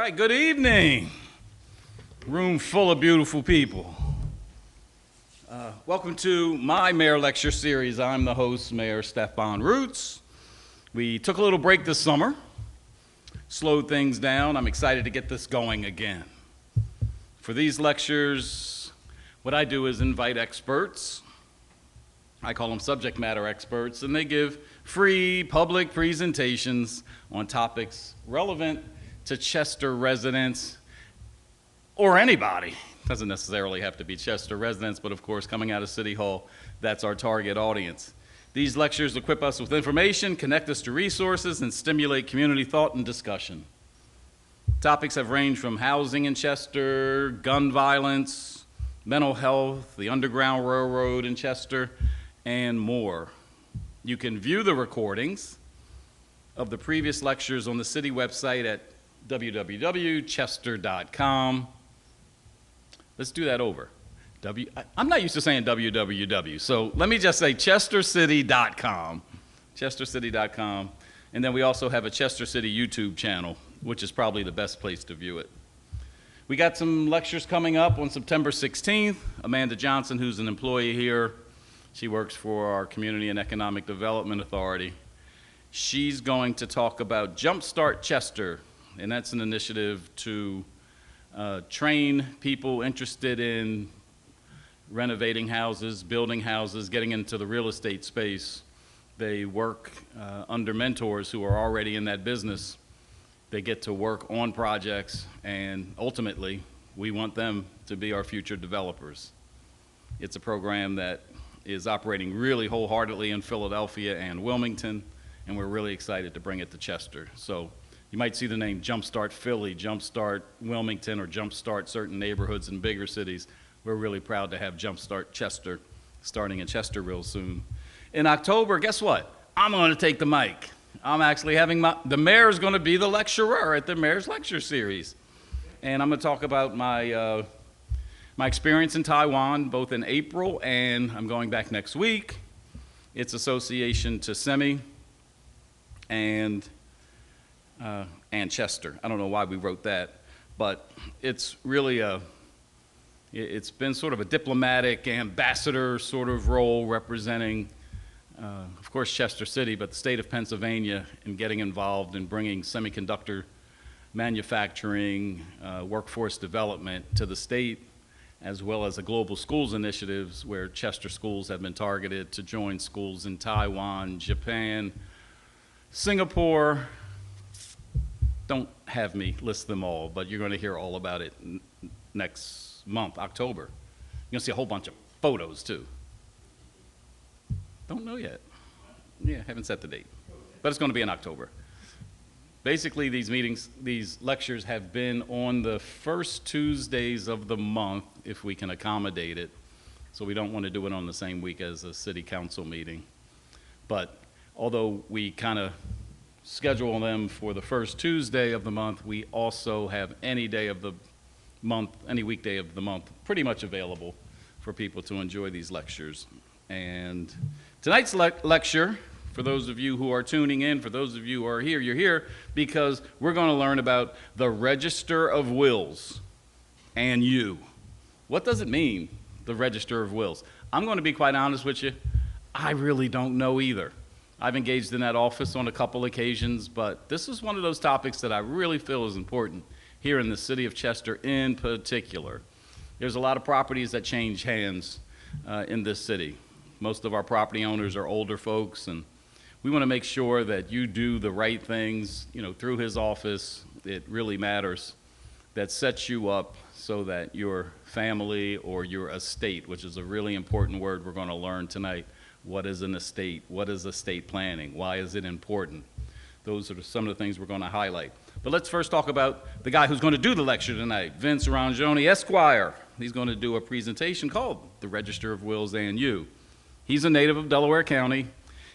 right, good evening. Room full of beautiful people. Welcome to my Mayor Lecture Series. I'm the host, Mayor Stefan Roots. We took a little break this summer, slowed things down. I'm excited to get this going again. For these lectures, what I do is invite experts. I call them subject matter experts, and they give free public presentations on topics relevant to Chester residents or anybody. Doesn't necessarily have to be Chester residents, but of course, coming out of City Hall, that's our target audience. These lectures equip us with information, connect us to resources, and stimulate community thought and discussion. Topics have ranged from housing in Chester, gun violence, mental health, the Underground Railroad in Chester, and more. You can view the recordings of the previous lectures on the city website at www.chester.com. Let's do that over. I'm not used to saying www, so let me just say chestercity.com. Chestercity.com. And then we also have a Chester City YouTube channel, which is probably the best place to view it. We got some lectures coming up on September 16th. Amanda Johnson, who's an employee here, she works for our Community and Economic Development Authority. She's going to talk about Jumpstart Chester, and that's an initiative to train people interested in renovating houses, building houses, getting into the real estate space. They work under mentors who are already in that business. They get to work on projects, and ultimately, we want them to be our future developers. It's a program that is operating really wholeheartedly in Philadelphia and Wilmington, and we're really excited to bring it to Chester. So you might see the name Jumpstart Philly, Jumpstart Wilmington, or Jumpstart certain neighborhoods in bigger cities. We're really proud to have Jumpstart Chester starting in Chester real soon. In October, guess what? I'm going to take the mic. I'm actually having the mayor's going to be the lecturer at the Mayor's Lecture Series. And I'm going to talk about my experience in Taiwan, both in April and I'm going back next week. Its association to SEMI and Chester. I don't know why we wrote that, but it's really it's been sort of a diplomatic ambassador sort of role representing, of course, Chester City, but the state of Pennsylvania in getting involved in bringing semiconductor manufacturing, workforce development to the state, as well as the global schools initiatives where Chester schools have been targeted to join schools in Taiwan, Japan, Singapore. Don't have me list them all, but you're going to hear all about it next month, October. You're going to see a whole bunch of photos, too. Don't know yet. Yeah, haven't set the date. But it's going to be in October. Basically, these lectures have been on the first Tuesdays of the month, if we can accommodate it. So we don't want to do it on the same week as a city council meeting. But although we kind of schedule them for the first Tuesday of the month, we also have any day of the month, any weekday of the month, pretty much available for people to enjoy these lectures. And tonight's lecture, for those of you who are tuning in, for those of you who are here, you're here because we're going to learn about the Register of Wills and you. What does it mean, the Register of Wills? I'm going to be quite honest with you, I really don't know either. I've engaged in that office on a couple occasions, but this is one of those topics that I really feel is important here in the city of Chester in particular. There's a lot of properties that change hands in this city. Most of our property owners are older folks, and we want to make sure that you do the right things, through his office. It really matters. That sets you up so that your family or your estate, which is a really important word we're going to learn tonight. What is an estate? What is estate planning? Why is it important? Those are some of the things we're going to highlight. But let's first talk about the guy who's going to do the lecture tonight, Vince Rongione, Esquire. He's going to do a presentation called The Register of Wills and You. He's a native of Delaware County.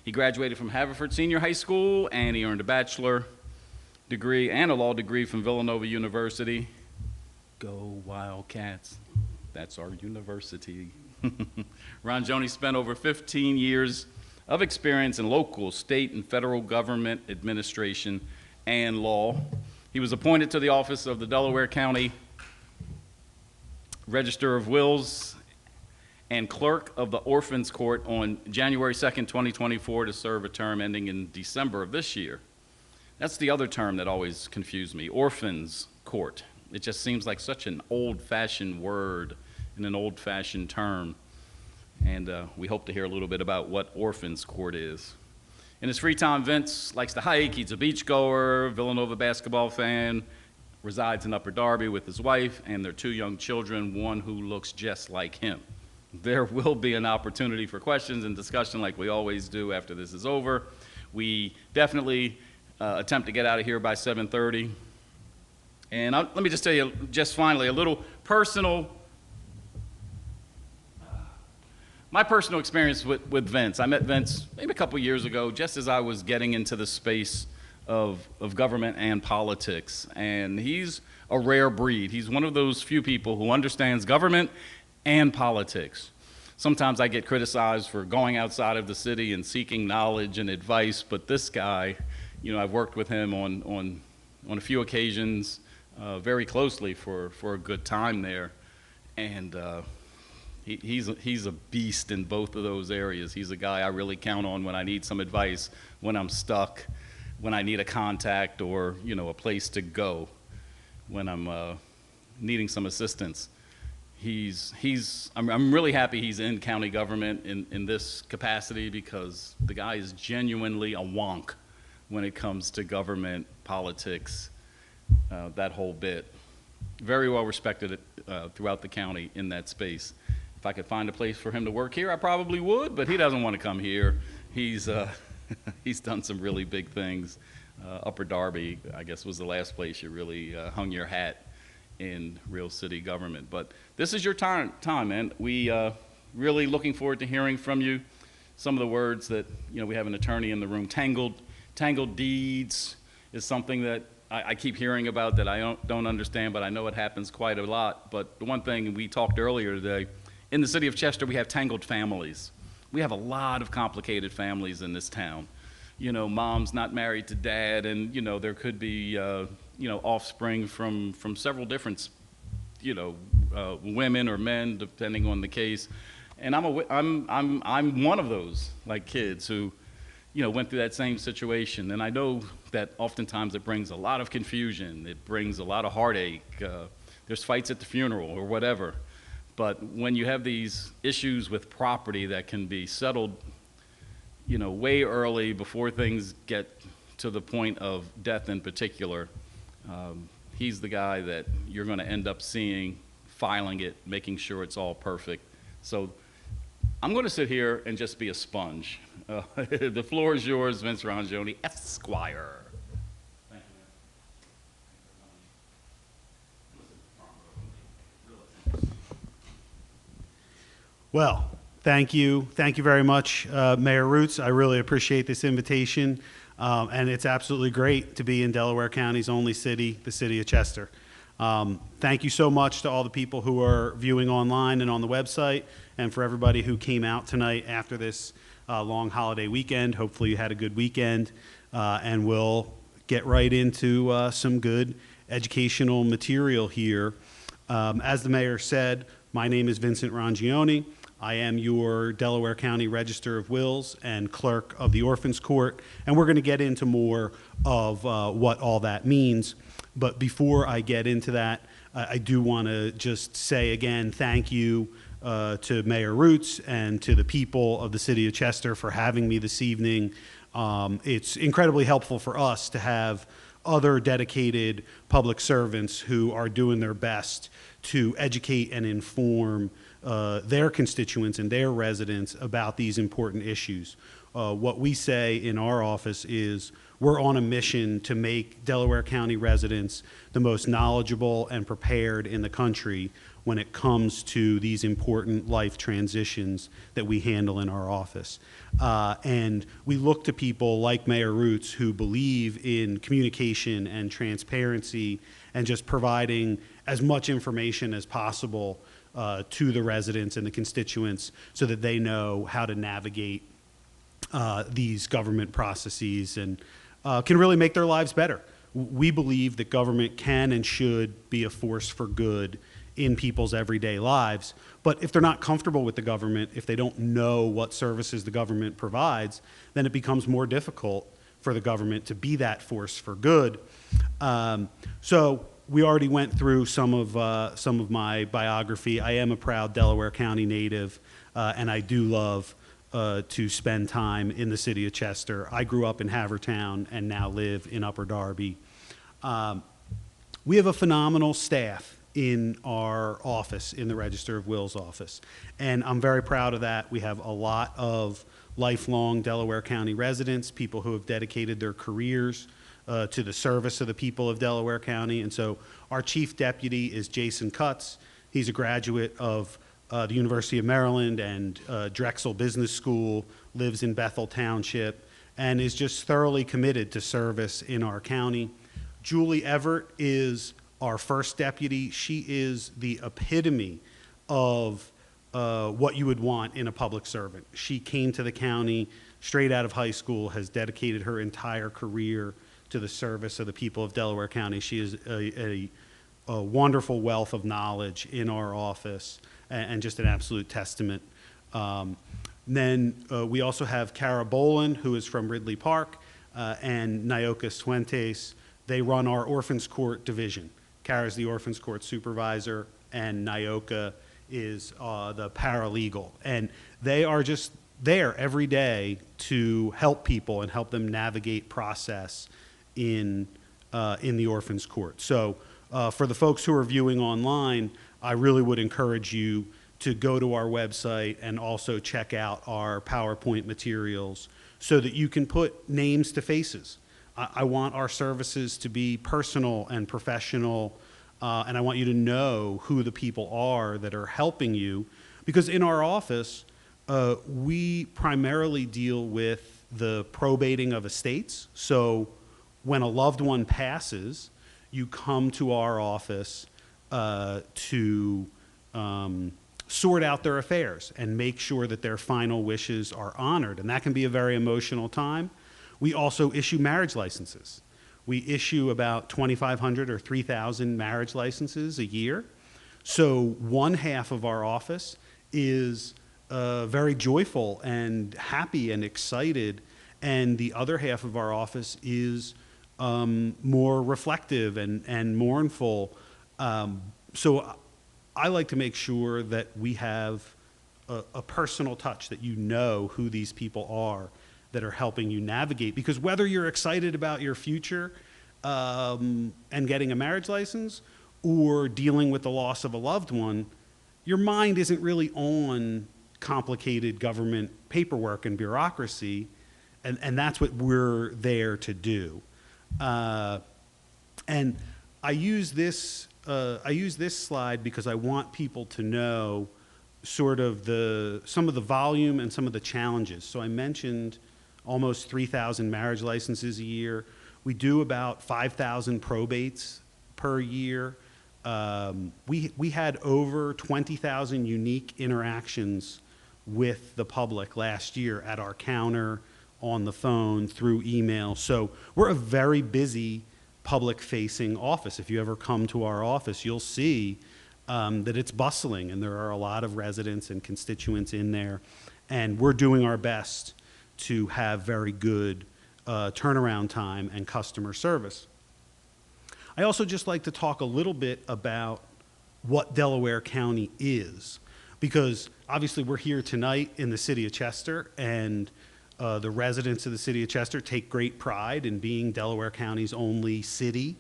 He graduated from Haverford Senior High School, and he earned a bachelor degree and a law degree from Villanova University. Go Wildcats. That's our university. Rongione spent over 15 years of experience in local, state, and federal government administration and law. He was appointed to the office of the Delaware County Register of Wills and Clerk of the Orphans Court on January 2nd, 2024 to serve a term ending in December of this year. That's the other term that always confused me, Orphans Court. It just seems like such an old-fashioned word and an old-fashioned term. And we hope to hear a little bit about what Orphans Court is. In his free time, Vince likes to hike. He's a beachgoer, Villanova basketball fan, resides in Upper Darby with his wife and their 2 young children, one who looks just like him. There will be an opportunity for questions and discussion like we always do after this is over. We definitely attempt to get out of here by 7:30. And let me just tell you, just finally, a little personal, my personal experience with Vince. I met Vince maybe a couple years ago, just as I was getting into the space of government and politics. And he's a rare breed. He's one of those few people who understands government and politics. Sometimes I get criticized for going outside of the city and seeking knowledge and advice, but this guy, you know, I've worked with him on a few occasions very closely for a good time there, and he's a beast in both of those areas. He's a guy I really count on when I need some advice, when I'm stuck, when I need a contact or, you know, a place to go, when I'm needing some assistance. I'm really happy he's in county government in this capacity, because the guy is genuinely a wonk when it comes to government, politics, that whole bit. Very well respected throughout the county in that space. If I could find a place for him to work here, I probably would, but he doesn't want to come here. He's done some really big things. Upper Darby, I guess, was the last place you really hung your hat in real city government. But this is your time, man. We really looking forward to hearing from you. Some of the words that, you know, we have an attorney in the room. Tangled deeds is something that I keep hearing about that I don't understand, but I know it happens quite a lot. But the one thing we talked earlier today, in the city of Chester, we have tangled families. We have a lot of complicated families in this town. You know, mom's not married to dad, and, you know, there could be, you know, offspring from several different, you know, women or men, depending on the case. And I'm one of those, like, kids who, you know, went through that same situation. And I know that oftentimes it brings a lot of confusion. It brings a lot of heartache. There's fights at the funeral or whatever. But when you have these issues with property that can be settled, you know, way early before things get to the point of death in particular, he's the guy that you're going to end up seeing, filing it, making sure it's all perfect. So I'm going to sit here and just be a sponge. The floor is yours, Vince Rongione, Esquire. Thank you. Well, thank you. Thank you very much, Mayor Roots. I really appreciate this invitation. And it's absolutely great to be in Delaware County's only city, the city of Chester. Thank you so much to all the people who are viewing online and on the website, and for everybody who came out tonight after this long holiday weekend. Hopefully you had a good weekend, and we'll get right into some good educational material here. As the mayor said, my name is Vincent Rongione. I am your Delaware County Register of Wills and Clerk of the Orphans Court, and we're going to get into more of what all that means. But before I get into that, I do want to just say again, thank you to Mayor Roots and to the people of the city of Chester for having me this evening. It's incredibly helpful for us to have other dedicated public servants who are doing their best to educate and inform their constituents and their residents about these important issues. What we say in our office is we're on a mission to make Delaware County residents the most knowledgeable and prepared in the country when it comes to these important life transitions that we handle in our office. And we look to people like Mayor Roots who believe in communication and transparency and just providing as much information as possible to the residents and the constituents so that they know how to navigate these government processes and can really make their lives better we believe that government can and should be a force for good in people's everyday lives. But if they're not comfortable with the government, if they don't know what services the government provides, then it becomes more difficult for the government to be that force for good. So we already went through some of my biography. I am a proud Delaware County native, and I do love to spend time in the city of Chester. I grew up in Havertown and now live in Upper Darby. We have a phenomenal staff in our office, in the Register of Wills office, and I'm very proud of that. We have a lot of lifelong Delaware County residents, people who have dedicated their careers to the service of the people of Delaware County. And so our chief deputy is Jason Cutts. He's a graduate of the University of Maryland and Drexel Business School, lives in Bethel Township, and is just thoroughly committed to service in our county. Julie Everett is our first deputy. She is the epitome of what you would want in a public servant. She came to the county straight out of high school, has dedicated her entire career to the service of the people of Delaware County. She is a wonderful wealth of knowledge in our office, and just an absolute testament. Then we also have Cara Bolin, who is from Ridley Park, and Nyoka Suentes. They run our Orphans Court division. Cara's the Orphans Court supervisor, and Nyoka is the paralegal. And they are just there every day to help people and help them navigate process in the Orphans Court. So for the folks who are viewing online, I really would encourage you to go to our website and also check out our PowerPoint materials so that you can put names to faces. I want our services to be personal and professional, and I want you to know who the people are that are helping you, because in our office, we primarily deal with the probating of estates. So when a loved one passes, you come to our office to sort out their affairs and make sure that their final wishes are honored. And that can be a very emotional time. We also issue marriage licenses. We issue about 2,500 or 3,000 marriage licenses a year. So one half of our office is very joyful and happy and excited, and the other half of our office is more reflective and mournful. So I like to make sure that we have a personal touch, that you know who these people are that are helping you navigate. Because whether you're excited about your future and getting a marriage license or dealing with the loss of a loved one, your mind isn't really on complicated government paperwork and bureaucracy, and that's what we're there to do. And I use this slide because I want people to know sort of some of the volume and some of the challenges. So I mentioned almost 3,000 marriage licenses a year. We do about 5,000 probates per year. We had over 20,000 unique interactions with the public last year at our counter, on the phone, through email. So we're a very busy public-facing office. If you ever come to our office, you'll see that it's bustling, and there are a lot of residents and constituents in there, and we're doing our best to have very good turnaround time and customer service. I also just like to talk a little bit about what Delaware County is, because obviously we're here tonight in the city of Chester, and the residents of the city of Chester take great pride in being Delaware County's only city,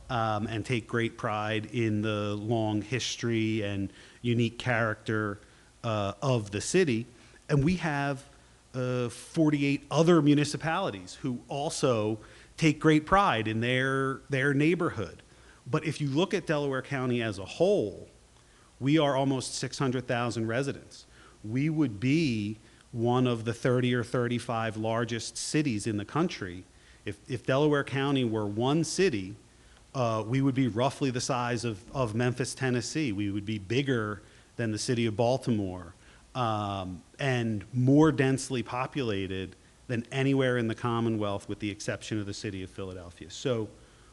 and take great pride in the long history and unique character of the city. And we have 48 other municipalities who also take great pride in their neighborhood. But if you look at Delaware County as a whole, we are almost 600,000 residents. We would be one of the 30 or 35 largest cities in the country. If Delaware County were one city, we would be roughly the size of Memphis, Tennessee. We would be bigger than the city of Baltimore, and more densely populated than anywhere in the Commonwealth, with the exception of the city of Philadelphia. So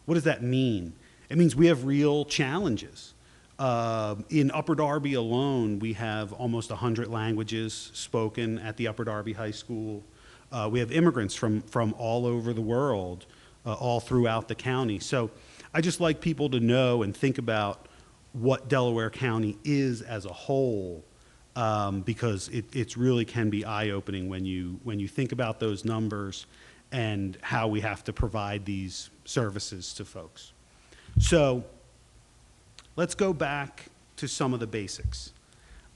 What does that mean? It means we have real challenges. In Upper Darby alone, we have almost 100 languages spoken at the Upper Darby High School. We have immigrants from all over the world, all throughout the county. So I just like people to know and think about what Delaware County is as a whole, because it really can be eye-opening when you think about those numbers and how we have to provide these services to folks. So let's go back to some of the basics.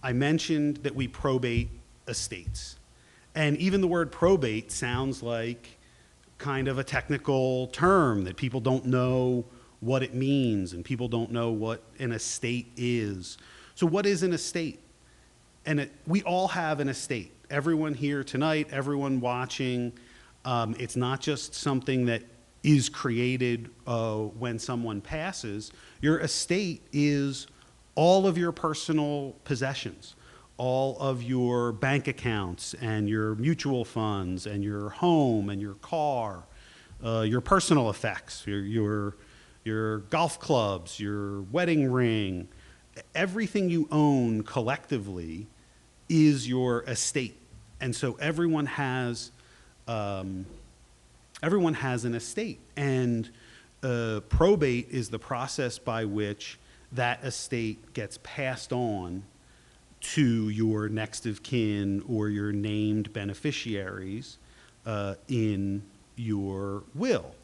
I mentioned that we probate estates. And even the word probate sounds like kind of a technical term that people don't know what it means, and people don't know what an estate is. So what is an estate? And we all have an estate. Everyone here tonight, everyone watching, it's not just something that is created when someone passes. Your estate is all of your personal possessions, all of your bank accounts and your mutual funds and your home and your car, your personal effects, your golf clubs, your wedding ring. Everything you own collectively is your estate. And so everyone has an estate. And probate is the process by which that estate gets passed on to your next of kin or your named beneficiaries in your will.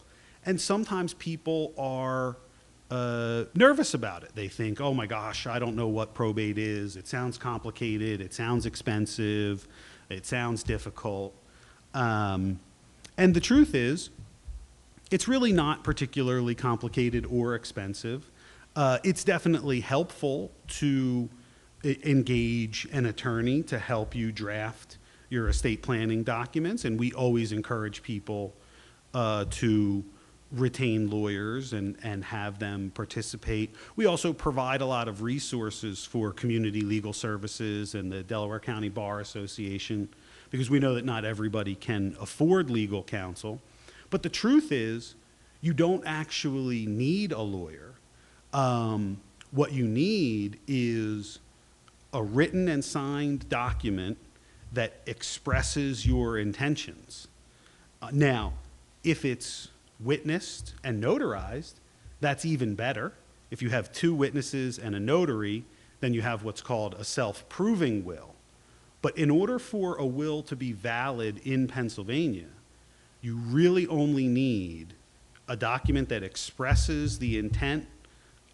And sometimes people are nervous about it. They think, oh my gosh, I don't know what probate is. It sounds complicated. It sounds expensive. It sounds difficult. And the truth is, it's really not particularly complicated or expensive. It's definitely helpful to engage an attorney to help you draft your estate planning documents, and we always encourage people to retain lawyers and have them participate. We also provide a lot of resources for community legal services and the Delaware County Bar Association, because we know that not everybody can afford legal counsel. But the truth is, you don't actually need a lawyer. What you need is a written and signed document that expresses your intentions. Now, if it's witnessed and notarized, that's even better. If you have two witnesses and a notary, then you have what's called a self-proving will. But in order for a will to be valid in Pennsylvania, you really only need a document that expresses the intent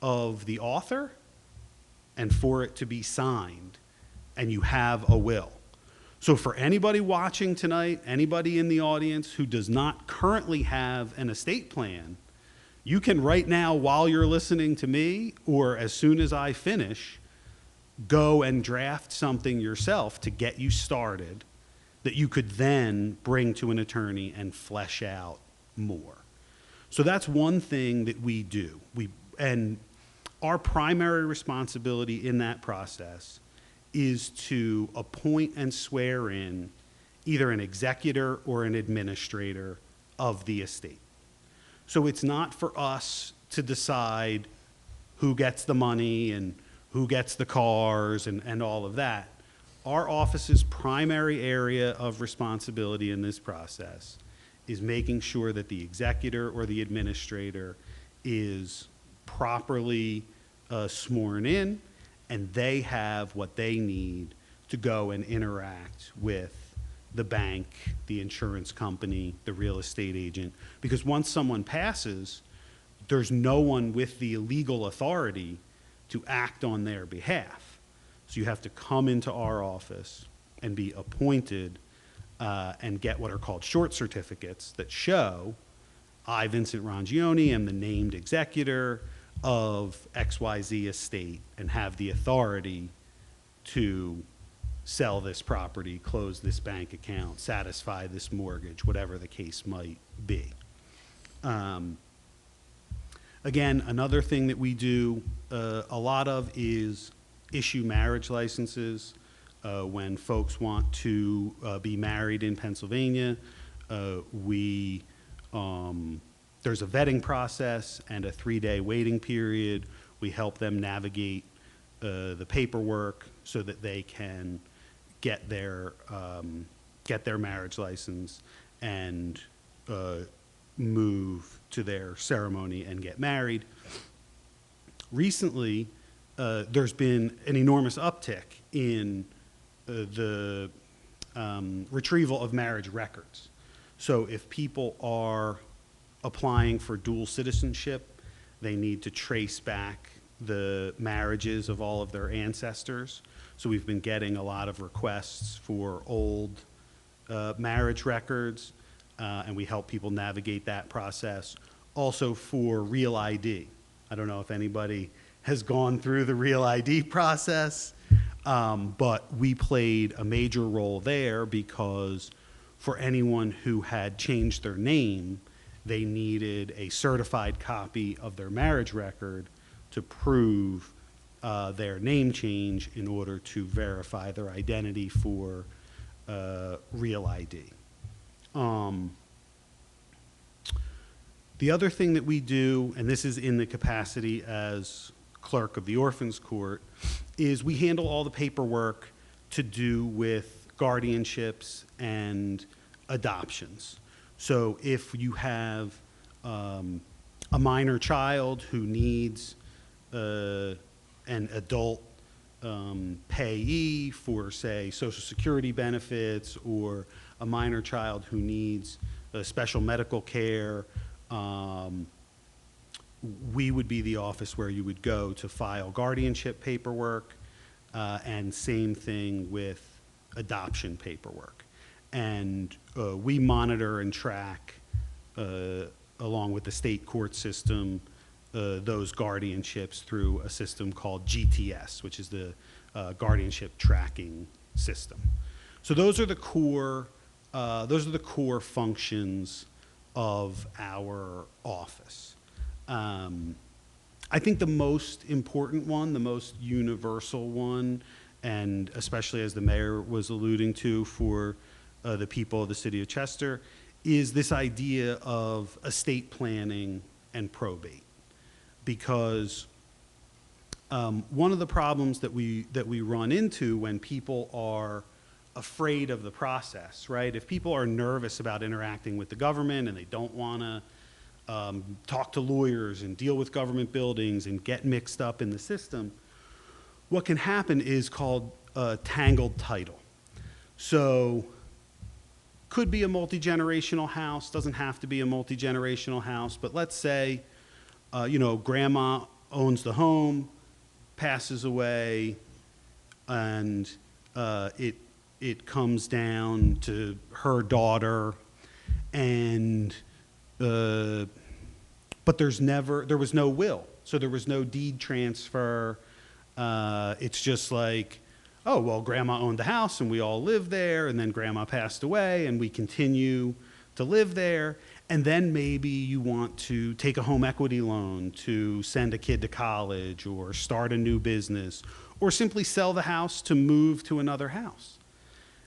of the author and for it to be signed, and you have a will. So for anybody watching tonight, anybody in the audience who does not currently have an estate plan, you can right now, while you're listening to me, or as soon as I finish, go and draft something yourself to get you started that you could then bring to an attorney and flesh out more. So that's one thing that we do. And our primary responsibility in that process is to appoint and swear in either an executor or an administrator of the estate. So it's not for us to decide who gets the money and who gets the cars and all of that. Our office's primary area of responsibility in this process is making sure that the executor or the administrator is properly sworn in, and they have what they need to go and interact with the bank, the insurance company, the real estate agent. Because once someone passes, there's no one with the legal authority to act on their behalf. So you have to come into our office and be appointed and get what are called short certificates that show I, Vincent Rongione, am the named executor of XYZ estate and have the authority to sell this property, close this bank account, satisfy this mortgage, whatever the case might be. Again, another thing that we do a lot of is issue marriage licenses. When folks want to be married in Pennsylvania, there's there's a vetting process and a 3-day waiting period. We help them navigate the paperwork so that they can get their marriage license and move to their ceremony and get married. Recently, there's been an enormous uptick in the retrieval of marriage records. So if people are applying for dual citizenship, they need to trace back the marriages of all of their ancestors. So we've been getting a lot of requests for old marriage records, and we help people navigate that process. Also for Real ID. I don't know if anybody has gone through the Real ID process, but we played a major role there because for anyone who had changed their name, they needed a certified copy of their marriage record to prove their name change in order to verify their identity for Real ID. The other thing that we do, and this is in the capacity as clerk of the Orphans Court, is we handle all the paperwork to do with guardianships and adoptions. So if you have a minor child who needs an adult payee for, say, Social Security benefits, or a minor child who needs special medical care, we would be the office where you would go to file guardianship paperwork, and same thing with adoption paperwork. And we monitor and track, along with the state court system, those guardianships through a system called GTS, which is the guardianship tracking system. So those are the core functions of our office. I think the most important one, the most universal one, and especially as the mayor was alluding to for the people of the city of Chester, is this idea of estate planning and probate. Because one of the problems that we run into when people are afraid of the process, right? If people are nervous about interacting with the government and they don't want to talk to lawyers and deal with government buildings and get mixed up in the system, what can happen is called tangled title. So could be a multi-generational house, doesn't have to be a multi-generational house, but let's say, grandma owns the home, passes away, and it comes down to her daughter, and but there was no will, so there was no deed transfer. It's just like, oh, well, grandma owned the house and we all lived there, and then grandma passed away and we continue to live there. And then maybe you want to take a home equity loan to send a kid to college or start a new business, or simply sell the house to move to another house.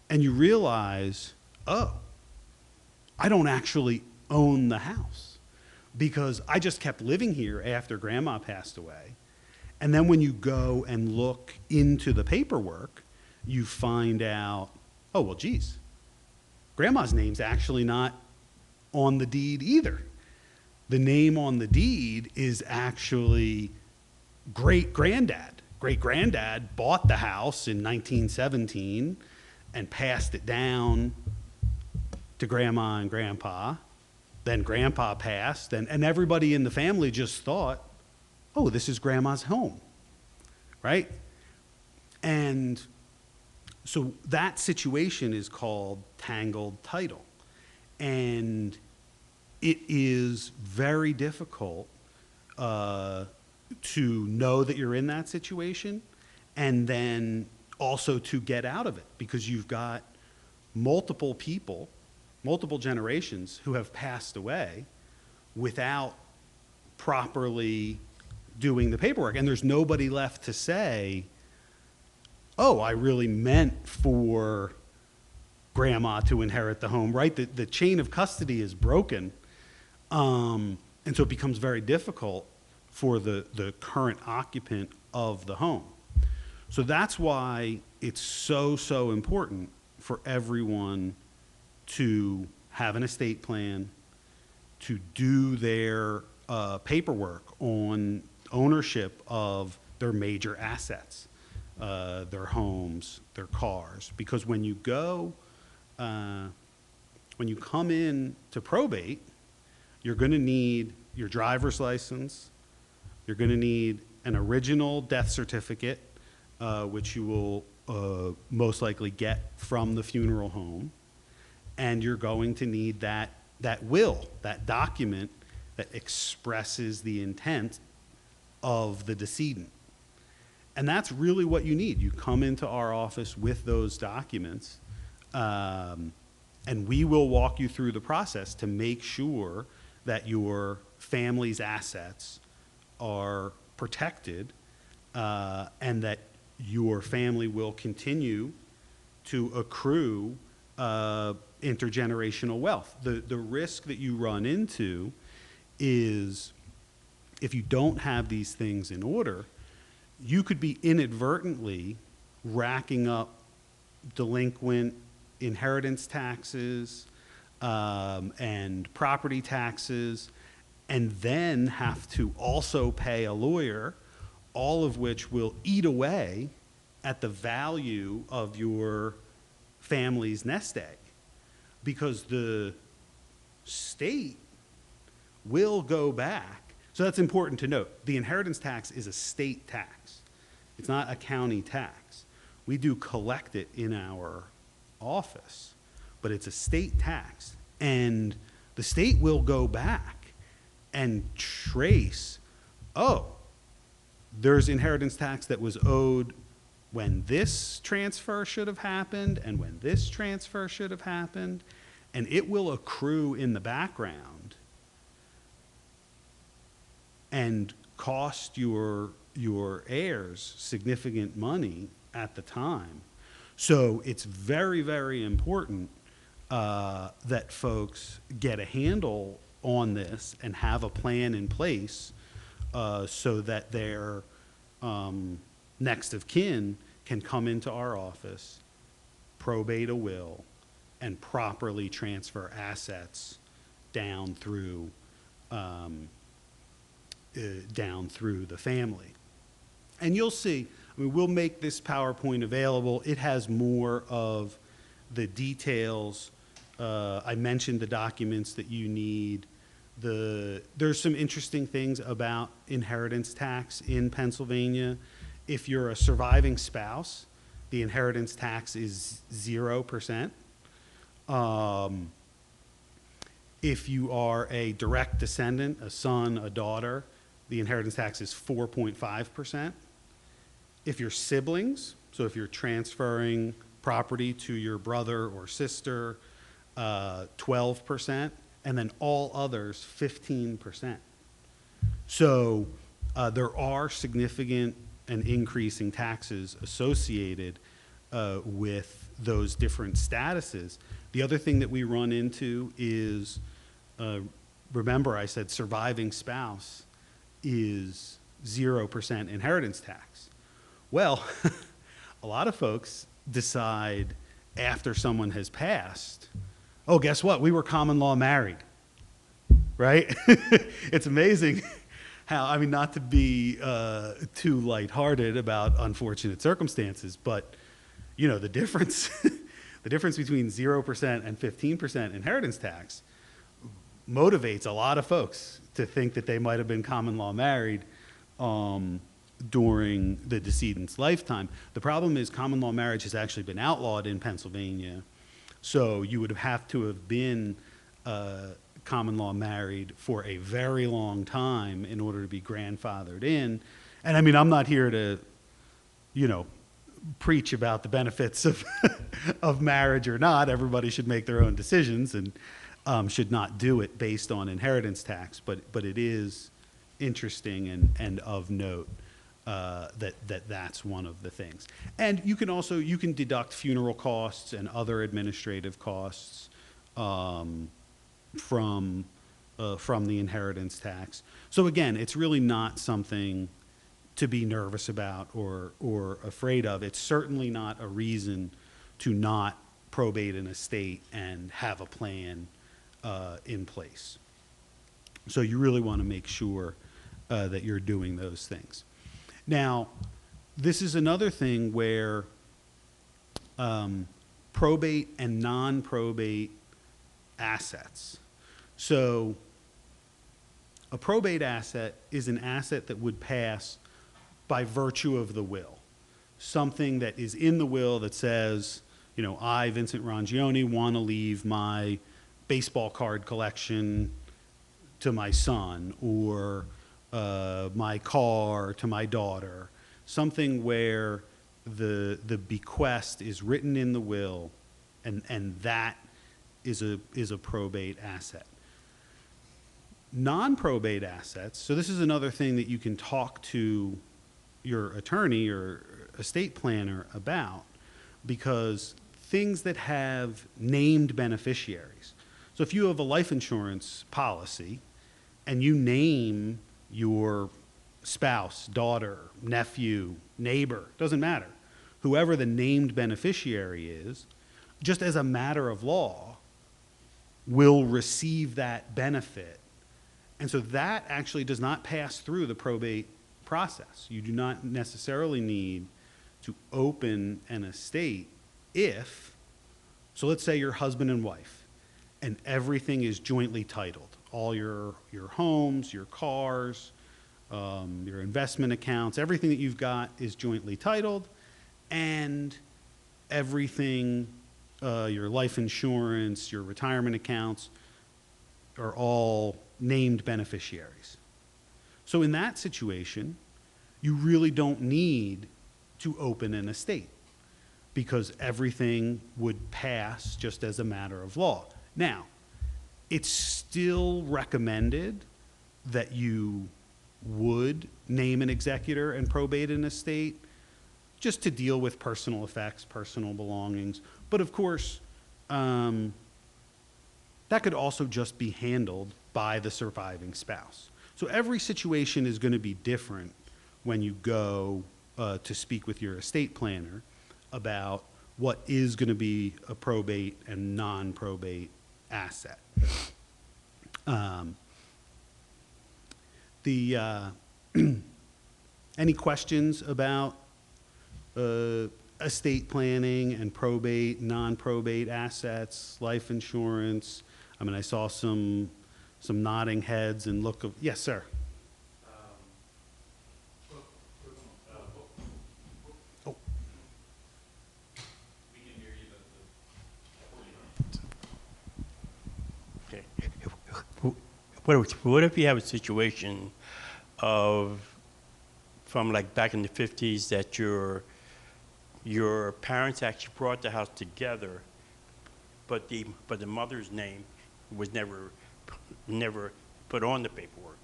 And you realize, oh, I don't actually own the house because I just kept living here after grandma passed away. And then when you go and look into the paperwork, you find out, oh, well, geez, grandma's name's actually not on the deed either. The name on the deed is actually great-granddad. Great-granddad bought the house in 1917 and passed it down to grandma and grandpa. Then grandpa passed, and everybody in the family just thought, oh, this is grandma's home, right? And so that situation is called tangled title. And it is very difficult to know that you're in that situation, and then also to get out of it, because you've got multiple people, multiple generations who have passed away without properly doing the paperwork. And there's nobody left to say, oh, I really meant for grandma to inherit the home, right? The chain of custody is broken. And so it becomes very difficult for the current occupant of the home. So that's why it's so, so important for everyone to have an estate plan, to do their paperwork on ownership of their major assets, their homes, their cars. Because when you go, when you come in to probate, you're going to need your driver's license, you're going to need an original death certificate, which you will most likely get from the funeral home, and you're going to need that will, that document that expresses the intent of the decedent. And that's really what you need. You come into our office with those documents, and we will walk you through the process to make sure that your family's assets are protected, and that your family will continue to accrue intergenerational wealth. The risk that you run into is if you don't have these things in order, you could be inadvertently racking up delinquent inheritance taxes and property taxes, and then have to also pay a lawyer, all of which will eat away at the value of your family's nest egg. Because the state will go back. So that's important to note. The inheritance tax is a state tax. It's not a county tax. We do collect it in our office, but it's a state tax. And the state will go back and trace, oh, there's inheritance tax that was owed when this transfer should have happened and when this transfer should have happened, and it will accrue in the background and cost your heirs significant money at the time. So it's very, very important that folks get a handle on this and have a plan in place so that their next of kin can come into our office, probate a will, and properly transfer assets down through the family. And you'll see, I mean, we'll make this PowerPoint available. It has more of the details. I mentioned the documents that you need. There's some interesting things about inheritance tax in Pennsylvania. If you're a surviving spouse, the inheritance tax is 0%. If you are a direct descendant, a son, a daughter, the inheritance tax is 4.5%. If you're siblings, so if you're transferring property to your brother or sister, 12%, and then all others, 15%. So there are significant and increasing taxes associated with those different statuses. The other thing that we run into is, remember I said surviving spouse is 0% inheritance tax. Well, a lot of folks decide after someone has passed, oh, guess what? We were common law married, right? It's amazing how, I mean, not to be too lighthearted about unfortunate circumstances, but you know, the difference, the difference between 0% and 15% inheritance tax motivates a lot of folks to think that they might have been common law married during the decedent's lifetime. The problem is common law marriage has actually been outlawed in Pennsylvania, so you would have to have been common law married for a very long time in order to be grandfathered in. And I mean, I'm not here to, you know, preach about the benefits of of marriage or not. Everybody should make their own decisions and should not do it based on inheritance tax. But it is interesting and of note that's one of the things. And you can also deduct funeral costs and other administrative costs from from the inheritance tax. So again, it's really not something to be nervous about or afraid of. It's certainly not a reason to not probate an estate and have a plan in place. So you really want to make sure that you're doing those things. Now, this is another thing where probate and non-probate assets. So a probate asset is an asset that would pass by virtue of the will. Something that is in the will that says, you know, I, Vincent Rongione, want to leave my baseball card collection to my son, or my car to my daughter. Something where the bequest is written in the will, and that is a probate asset. Non-probate assets, so this is another thing that you can talk to your attorney or estate planner about, because things that have named beneficiaries. So if you have a life insurance policy and you name your spouse, daughter, nephew, neighbor, doesn't matter, whoever the named beneficiary is, just as a matter of law, will receive that benefit. And so that actually does not pass through the probate process. You do not necessarily need to open an estate if, so let's say you're husband and wife, and everything is jointly titled. All your homes, your cars, your investment accounts, everything that you've got is jointly titled, and everything, your life insurance, your retirement accounts, are all named beneficiaries. So in that situation, you really don't need to open an estate, because everything would pass just as a matter of law. Now, it's still recommended that you would name an executor and probate an estate, just to deal with personal effects, personal belongings. But of course, that could also just be handled by the surviving spouse. So every situation is going to be different when you go to speak with your estate planner about what is going to be a probate and non-probate asset. Any questions about estate planning and probate, non-probate assets, life insurance? I mean, I saw some nodding heads and look of, yes, sir. Oh. We can hear you, Okay. What if you have a situation of, from like back in the 50s, that your parents actually brought the house together, but the mother's name was never put on the paperwork?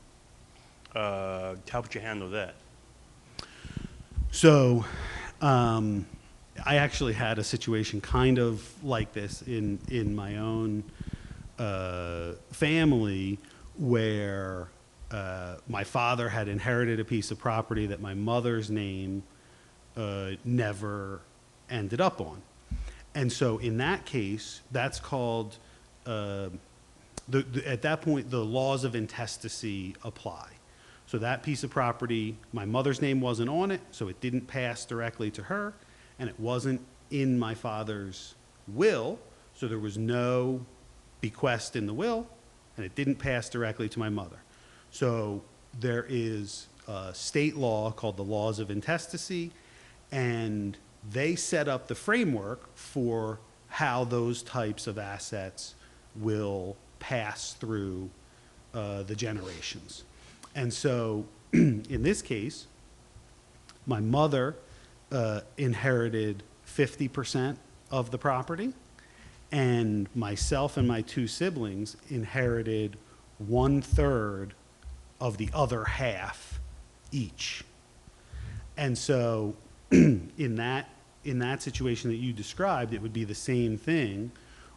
How would you handle that? So, I actually had a situation kind of like this in my own family, where my father had inherited a piece of property that my mother's name never ended up on. And so in that case, that's called, at that point, the laws of intestacy apply. So that piece of property, my mother's name wasn't on it, so it didn't pass directly to her, and it wasn't in my father's will, so there was no bequest in the will, and it didn't pass directly to my mother. So there is a state law called the laws of intestacy, and they set up the framework for how those types of assets will pass through the generations. And so in this case, my mother inherited 50% of the property, and myself and my two siblings inherited 1/3 of the other half each. And so in that situation that you described, it would be the same thing,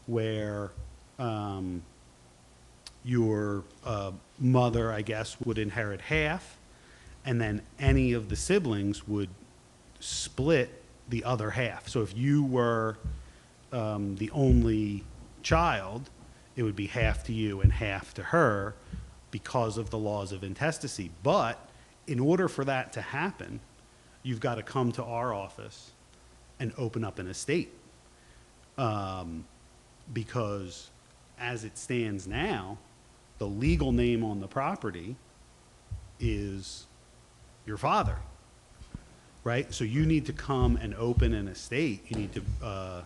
where your mother, I guess, would inherit half, and then any of the siblings would split the other half. So if you were the only child, it would be half to you and half to her because of the laws of intestacy. But in order for that to happen, you've got to come to our office and open up an estate. Because as it stands now, the legal name on the property is your father, right? So you need to come and open an estate. You need to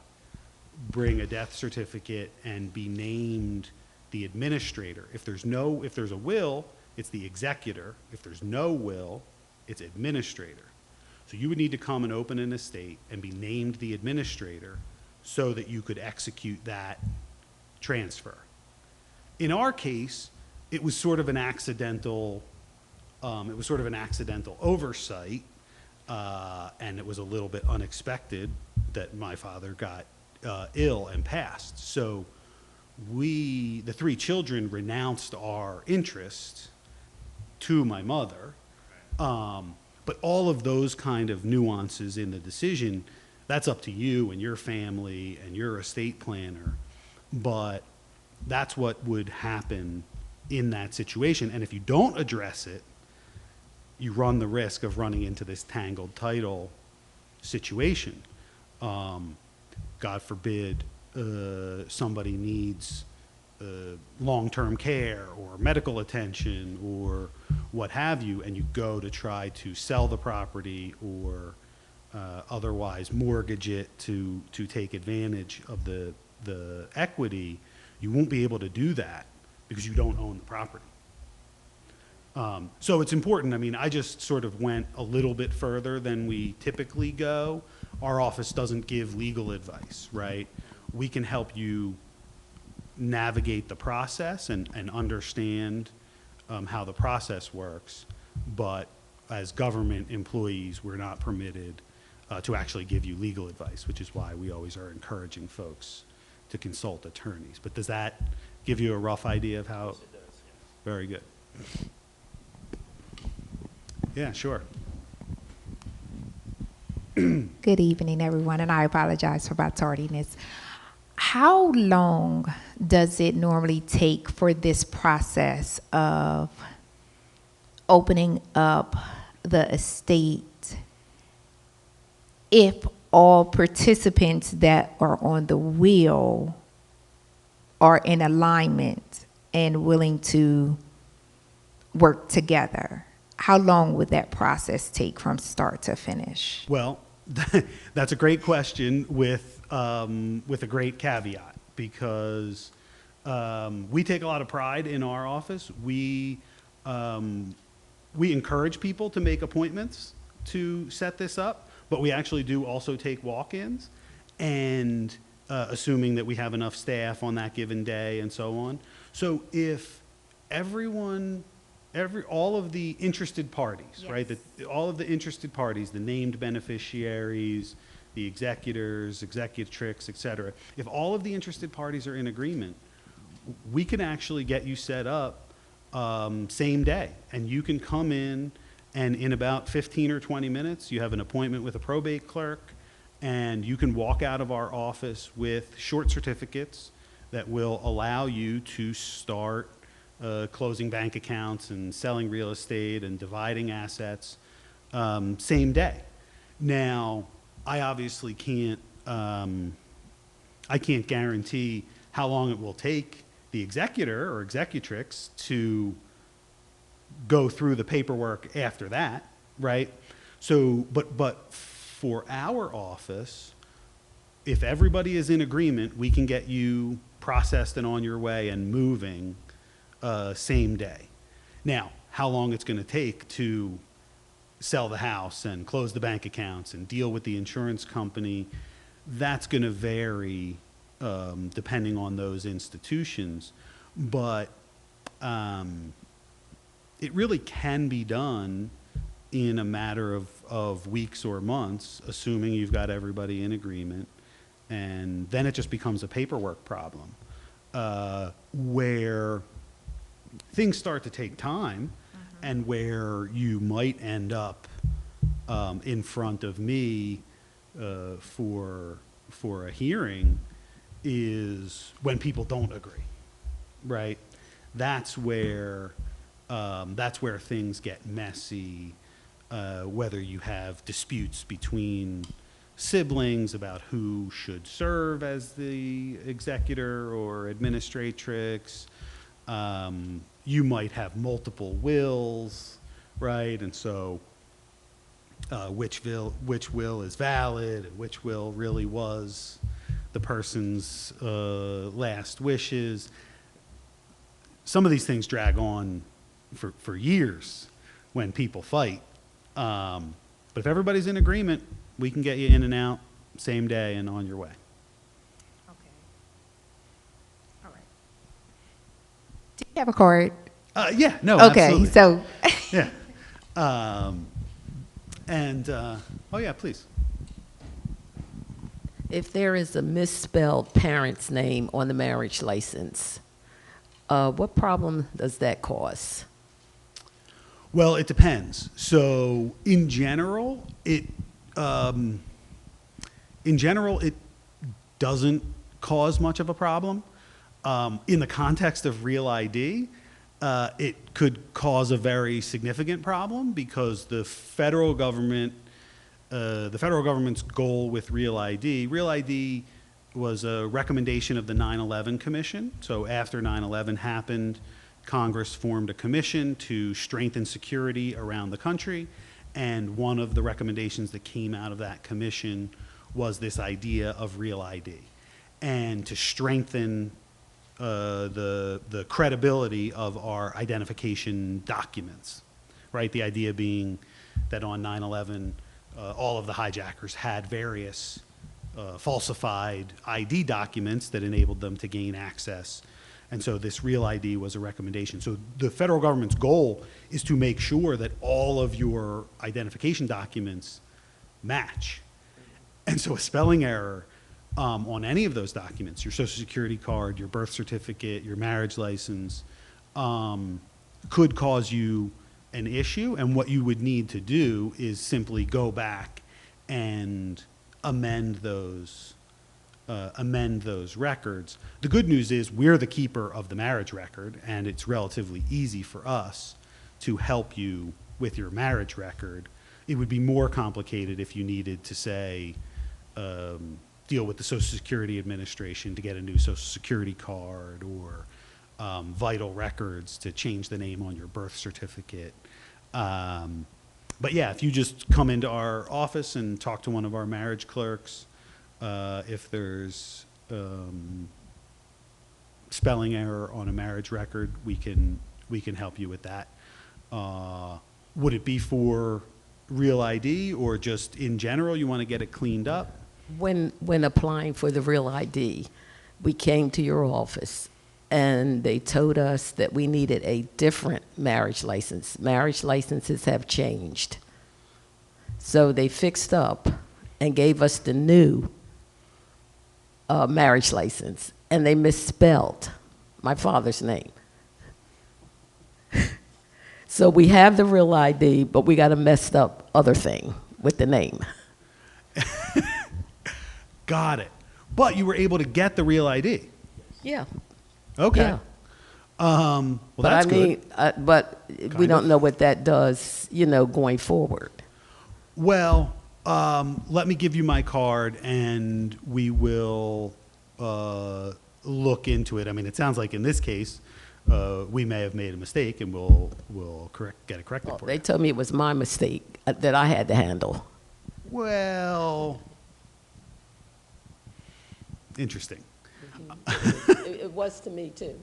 bring a death certificate and be named the administrator. If there's a will, it's the executor. If there's no will, it's administrator. So you would need to come and open an estate and be named the administrator so that you could execute that transfer. In our case, it was sort of an accidental oversight, and it was a little bit unexpected that my father got ill and passed. So the three children, renounced our interest to my mother. But all of those kind of nuances in the decision, that's up to you and your family and your estate planner. But that's what would happen in that situation. And if you don't address it, you run the risk of running into this tangled title situation. God forbid somebody needs long-term care or medical attention or what have you, and you go to try to sell the property or otherwise mortgage it to take advantage of the equity, you won't be able to do that because you don't own the property. So it's important. I mean, I just sort of went a little bit further than we typically go. Our office doesn't give legal advice, right? We can help you navigate the process and understand how the process works, but as government employees, we're not permitted to actually give you legal advice, which is why we always are encouraging folks to consult attorneys. But does that give you a rough idea of how? Yes, it does. Yeah. Very good. Yeah, sure. Good evening, everyone, and I apologize for my tardiness. How long does it normally take for this process of opening up the estate if all participants that are on the will are in alignment and willing to work together? How long would that process take from start to finish? Well, that's a great question with a great caveat, because we take a lot of pride in our office. We encourage people to make appointments to set this up, but we actually do also take walk-ins, and assuming that we have enough staff on that given day and so on. So if all of the interested parties, yes, right? All of the interested parties, the named beneficiaries, the executors, executrix, et cetera, if all of the interested parties are in agreement, we can actually get you set up same day. And you can come in, and in about 15 or 20 minutes, you have an appointment with a probate clerk, and you can walk out of our office with short certificates that will allow you to start closing bank accounts and selling real estate and dividing assets same day. Now, I obviously can't guarantee how long it will take the executor or executrix to go through the paperwork after that, right? So, but for our office, if everybody is in agreement, we can get you processed and on your way and moving same day. Now, how long it's going to take to sell the house and close the bank accounts and deal with the insurance company, that's going to vary depending on those institutions. But it really can be done in a matter of weeks or months, assuming you've got everybody in agreement. And then it just becomes a paperwork problem where things start to take time, and where you might end up in front of me for a hearing is when people don't agree, right? That's where things get messy. Whether you have disputes between siblings about who should serve as the executor or administratrix. You might have multiple wills, right? And so which will is valid and which will really was the person's last wishes. Some of these things drag on for years when people fight. But if everybody's in agreement, we can get you in and out same day and on your way. Okay. All right. Do you have a card? Yeah, no, Okay, absolutely. so Yeah. Oh yeah, please. If there is a misspelled parent's name on the marriage license, what problem does that cause? Well, it depends. So in general, it doesn't cause much of a problem. In the context of Real ID, it could cause a very significant problem because the federal government's goal with Real ID was a recommendation of the 9/11 Commission. So after 9/11 happened, Congress formed a commission to strengthen security around the country, and one of the recommendations that came out of that commission was this idea of Real ID. And to strengthen the credibility of our identification documents, right? The idea being that on 9/11, all of the hijackers had various falsified ID documents that enabled them to gain access. And so this Real ID was a recommendation. So the federal government's goal is to make sure that all of your identification documents match. And so a spelling error on any of those documents, your social security card, your birth certificate, your marriage license, could cause you an issue. And what you would need to do is simply go back and amend those records. The good news is we're the keeper of the marriage record, and it's relatively easy for us to help you with your marriage record. It would be more complicated if you needed to, say, deal with the Social Security Administration to get a new Social Security card, or vital records to change the name on your birth certificate. But yeah, if you just come into our office and talk to one of our marriage clerks, if there's spelling error on a marriage record, we can help you with that. Would it be for Real ID or just in general you want to get it cleaned up? When applying for the Real ID, we came to your office and they told us that we needed a different marriage license. Marriage licenses have changed. So they fixed up and gave us the new marriage license, and they misspelled my father's name. So we have the Real ID, but we got a messed up other thing with the name. Got it. But you were able to get the Real ID. Yeah. Okay. Yeah. Well, But that's I mean, good. but we Kind don't of. know what that does, going forward. Well, let me give you my card, and we will look into it. I mean, it sounds like in this case, we may have made a mistake, and we'll get it corrected Well, for they you. told me it was my mistake that I had to handle. Well, interesting. It was to me too.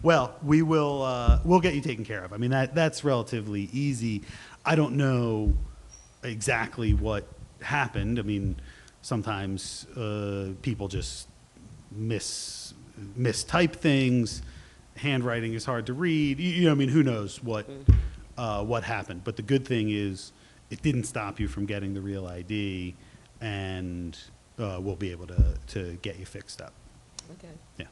Well, we'll get you taken care of. I mean, that's relatively easy. I don't know exactly what happened. I mean, sometimes people just mistype things. Handwriting is hard to read. I mean, who knows what happened? But the good thing is, it didn't stop you from getting the Real ID, and we'll be able to get you fixed up. Okay. Yeah.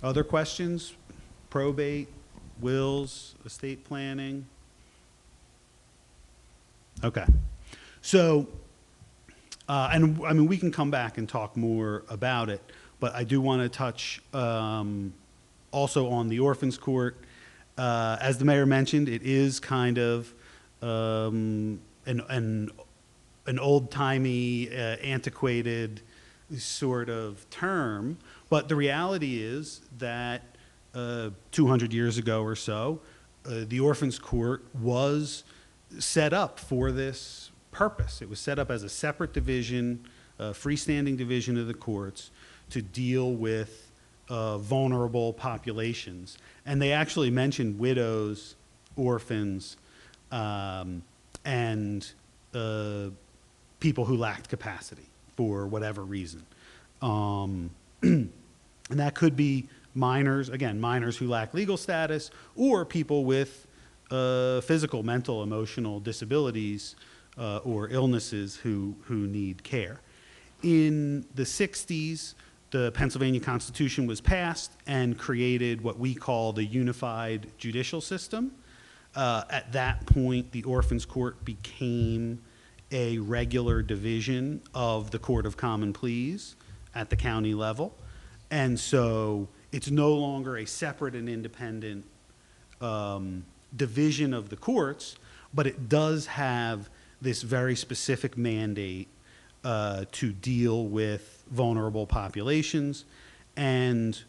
Other questions? Probate, wills, estate planning? Okay. So, and I mean, we can come back and talk more about it, but I do want to touch also on the orphans court. As the mayor mentioned, it is kind of an old-timey, antiquated sort of term, but the reality is that 200 years ago or so, the orphans court was set up for this purpose. It was set up as a separate division, a freestanding division of the courts to deal with vulnerable populations. And they actually mentioned widows, orphans, and people who lacked capacity for whatever reason. And that could be minors, again, minors who lack legal status, or people with physical, mental, emotional disabilities or illnesses who need care. In the 60s, the Pennsylvania Constitution was passed and created what we call the unified judicial system. At that point, the Orphans Court became a regular division of the Court of Common Pleas at the county level. And so it's no longer a separate and independent division of the courts, but it does have this very specific mandate to deal with vulnerable populations. And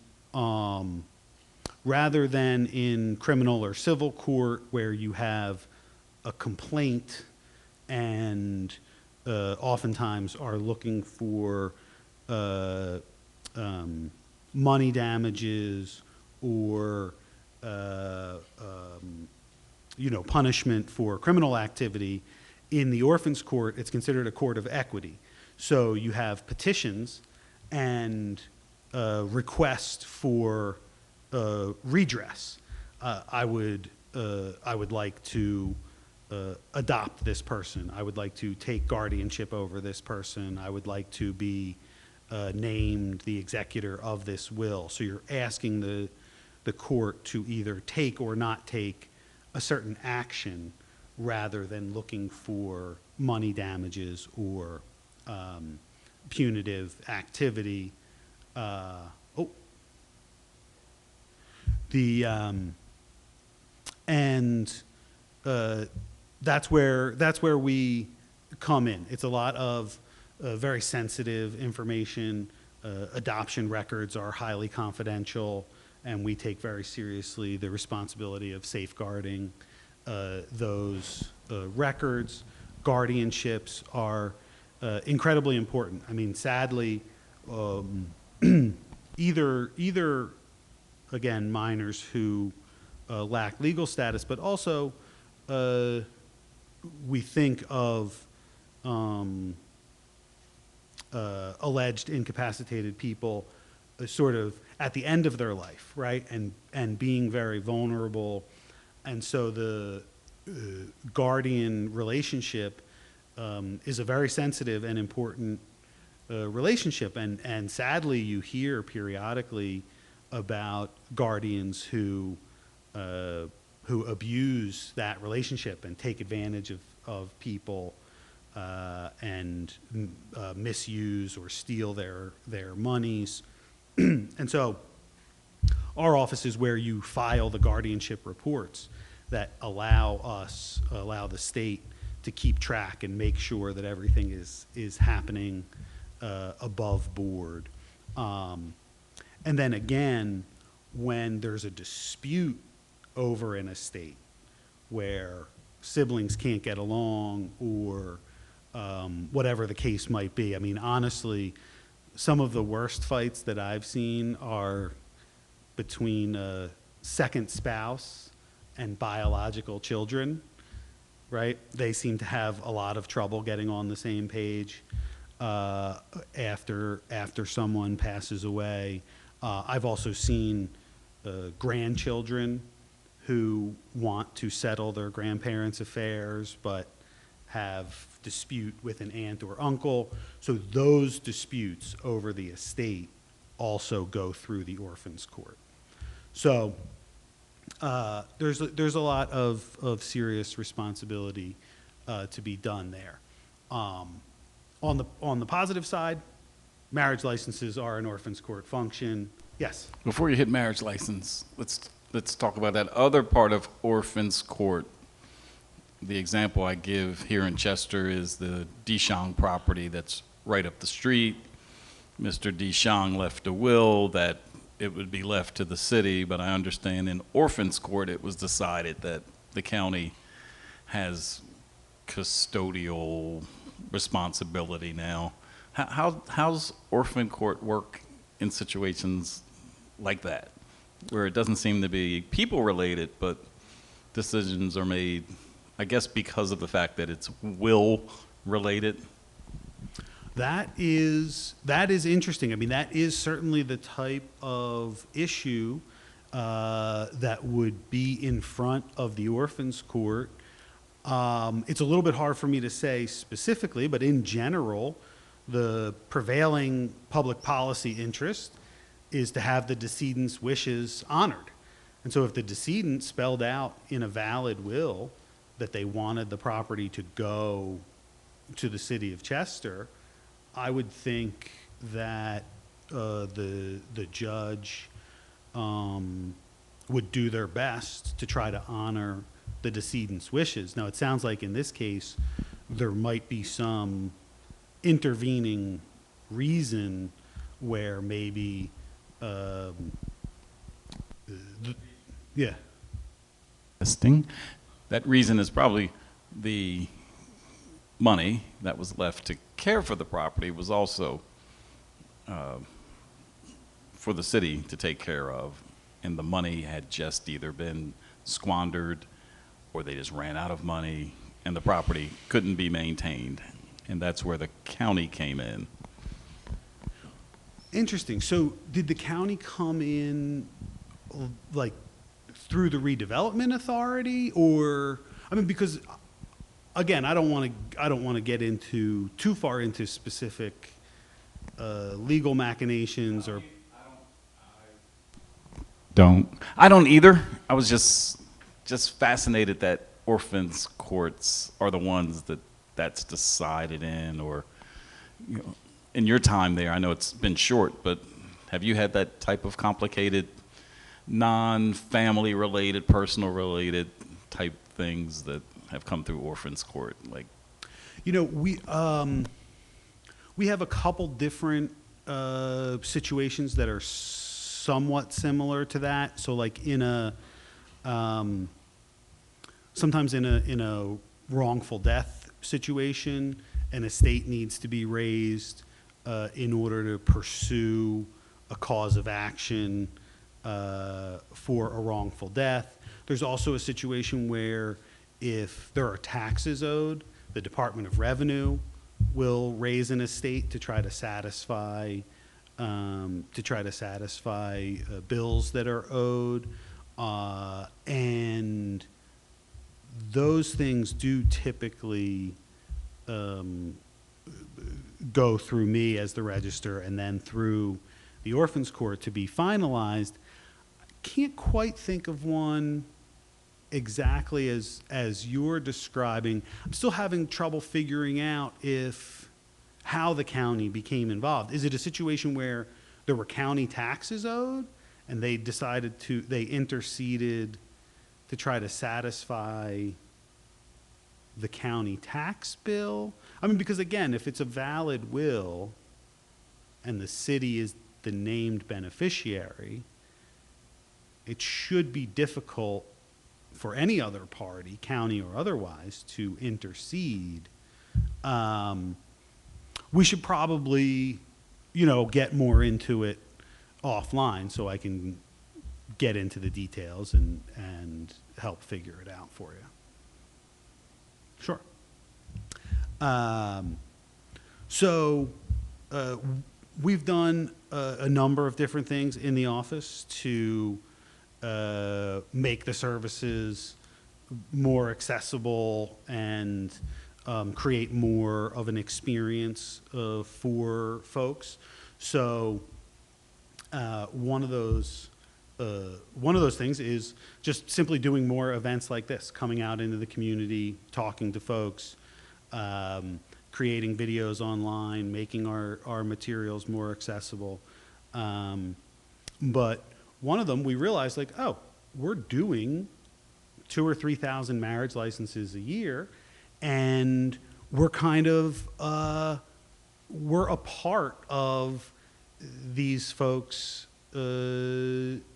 rather than in criminal or civil court where you have a complaint and oftentimes are looking for money damages or punishment for criminal activity, in the orphans court, it's considered a court of equity. So you have petitions and requests for redress. I would like to adopt this person. I would like to take guardianship over this person. I would like to be named the executor of this will. So you're asking the court to either take or not take a certain action rather than looking for money damages or punitive activity. That's where we come in. It's a lot of very sensitive information. Adoption records are highly confidential, and we take very seriously the responsibility of safeguarding those records. Guardianships are incredibly important. I mean, sadly, either again, minors who lack legal status, but also we think of alleged incapacitated people sort of at the end of their life, right? And being very vulnerable. And so the guardian relationship is a very sensitive and important relationship. And sadly, you hear periodically about guardians who abuse that relationship and take advantage of people and misuse or steal their monies. And so our office is where you file the guardianship reports that allow the state to keep track and make sure that everything is happening above board. And then again, when there's a dispute over an estate where siblings can't get along or whatever the case might be. I mean, honestly, some of the worst fights that I've seen are between a second spouse and biological children, right? They seem to have a lot of trouble getting on the same page after someone passes away. I've also seen grandchildren who want to settle their grandparents' affairs but have dispute with an aunt or uncle. So those disputes over the estate also go through the orphans court. So there's a lot of serious responsibility to be done there. On the positive side, marriage licenses are an orphans court function. Yes. Before you hit marriage license, let's talk about that other part of orphans court. The example I give here in Chester is the Deshong property that's right up the street. Mr. Deshong left a will that it would be left to the city, but I understand in orphans court it was decided that the county has custodial responsibility now. How's orphan court work in situations like that, where it doesn't seem to be people related, but decisions are made, I guess, because of the fact that it's will related? That is interesting. I mean, that is certainly the type of issue that would be in front of the orphans court. It's a little bit hard for me to say specifically, but in general, the prevailing public policy interest is to have the decedent's wishes honored. And so if the decedent spelled out in a valid will that they wanted the property to go to the city of Chester, I would think that the judge would do their best to try to honor the decedent's wishes. Now, it sounds like in this case, there might be some intervening reason where maybe, yeah. That reason is probably the money that was left to care for the property was also for the city to take care of, and the money had just either been squandered or they just ran out of money and the property couldn't be maintained, and that's where the county came in. Interesting. So did the county come in like through the redevelopment authority, or, I mean, because again, I don't want to get into too far into specific legal machinations or. I don't either. I was just fascinated that orphans courts are the ones that's decided in, or, you know, in your time there, I know it's been short, but have you had that type of complicated, non-family related, personal related type things that have come through orphans court? Like, You know, we have a couple different situations that are somewhat similar to that. So, like sometimes in a wrongful death situation, an estate needs to be raised in order to pursue a cause of action for a wrongful death. There's also a situation where if there are taxes owed, the Department of Revenue will raise an estate to try to satisfy bills that are owed, and those things do typically go through me as the register and then through the orphans court to be finalized. I can't quite think of one exactly as you're describing. I'm still having trouble figuring out how the county became involved. Is it a situation where there were county taxes owed and they interceded to try to satisfy the county tax bill? I mean, because again, if it's a valid will and the city is the named beneficiary, it should be difficult for any other party, county or otherwise, to intercede. We should probably, get more into it offline so I can get into the details and help figure it out for you. Sure. We've done a number of different things in the office to make the services more accessible and create more of an experience for folks. So one of those one of those things is just simply doing more events like this, coming out into the community, talking to folks, creating videos online, making our materials more accessible. But one of them, we realized, like, oh, we're doing 2,000 or 3,000 marriage licenses a year, and we're kind of we're a part of these folks'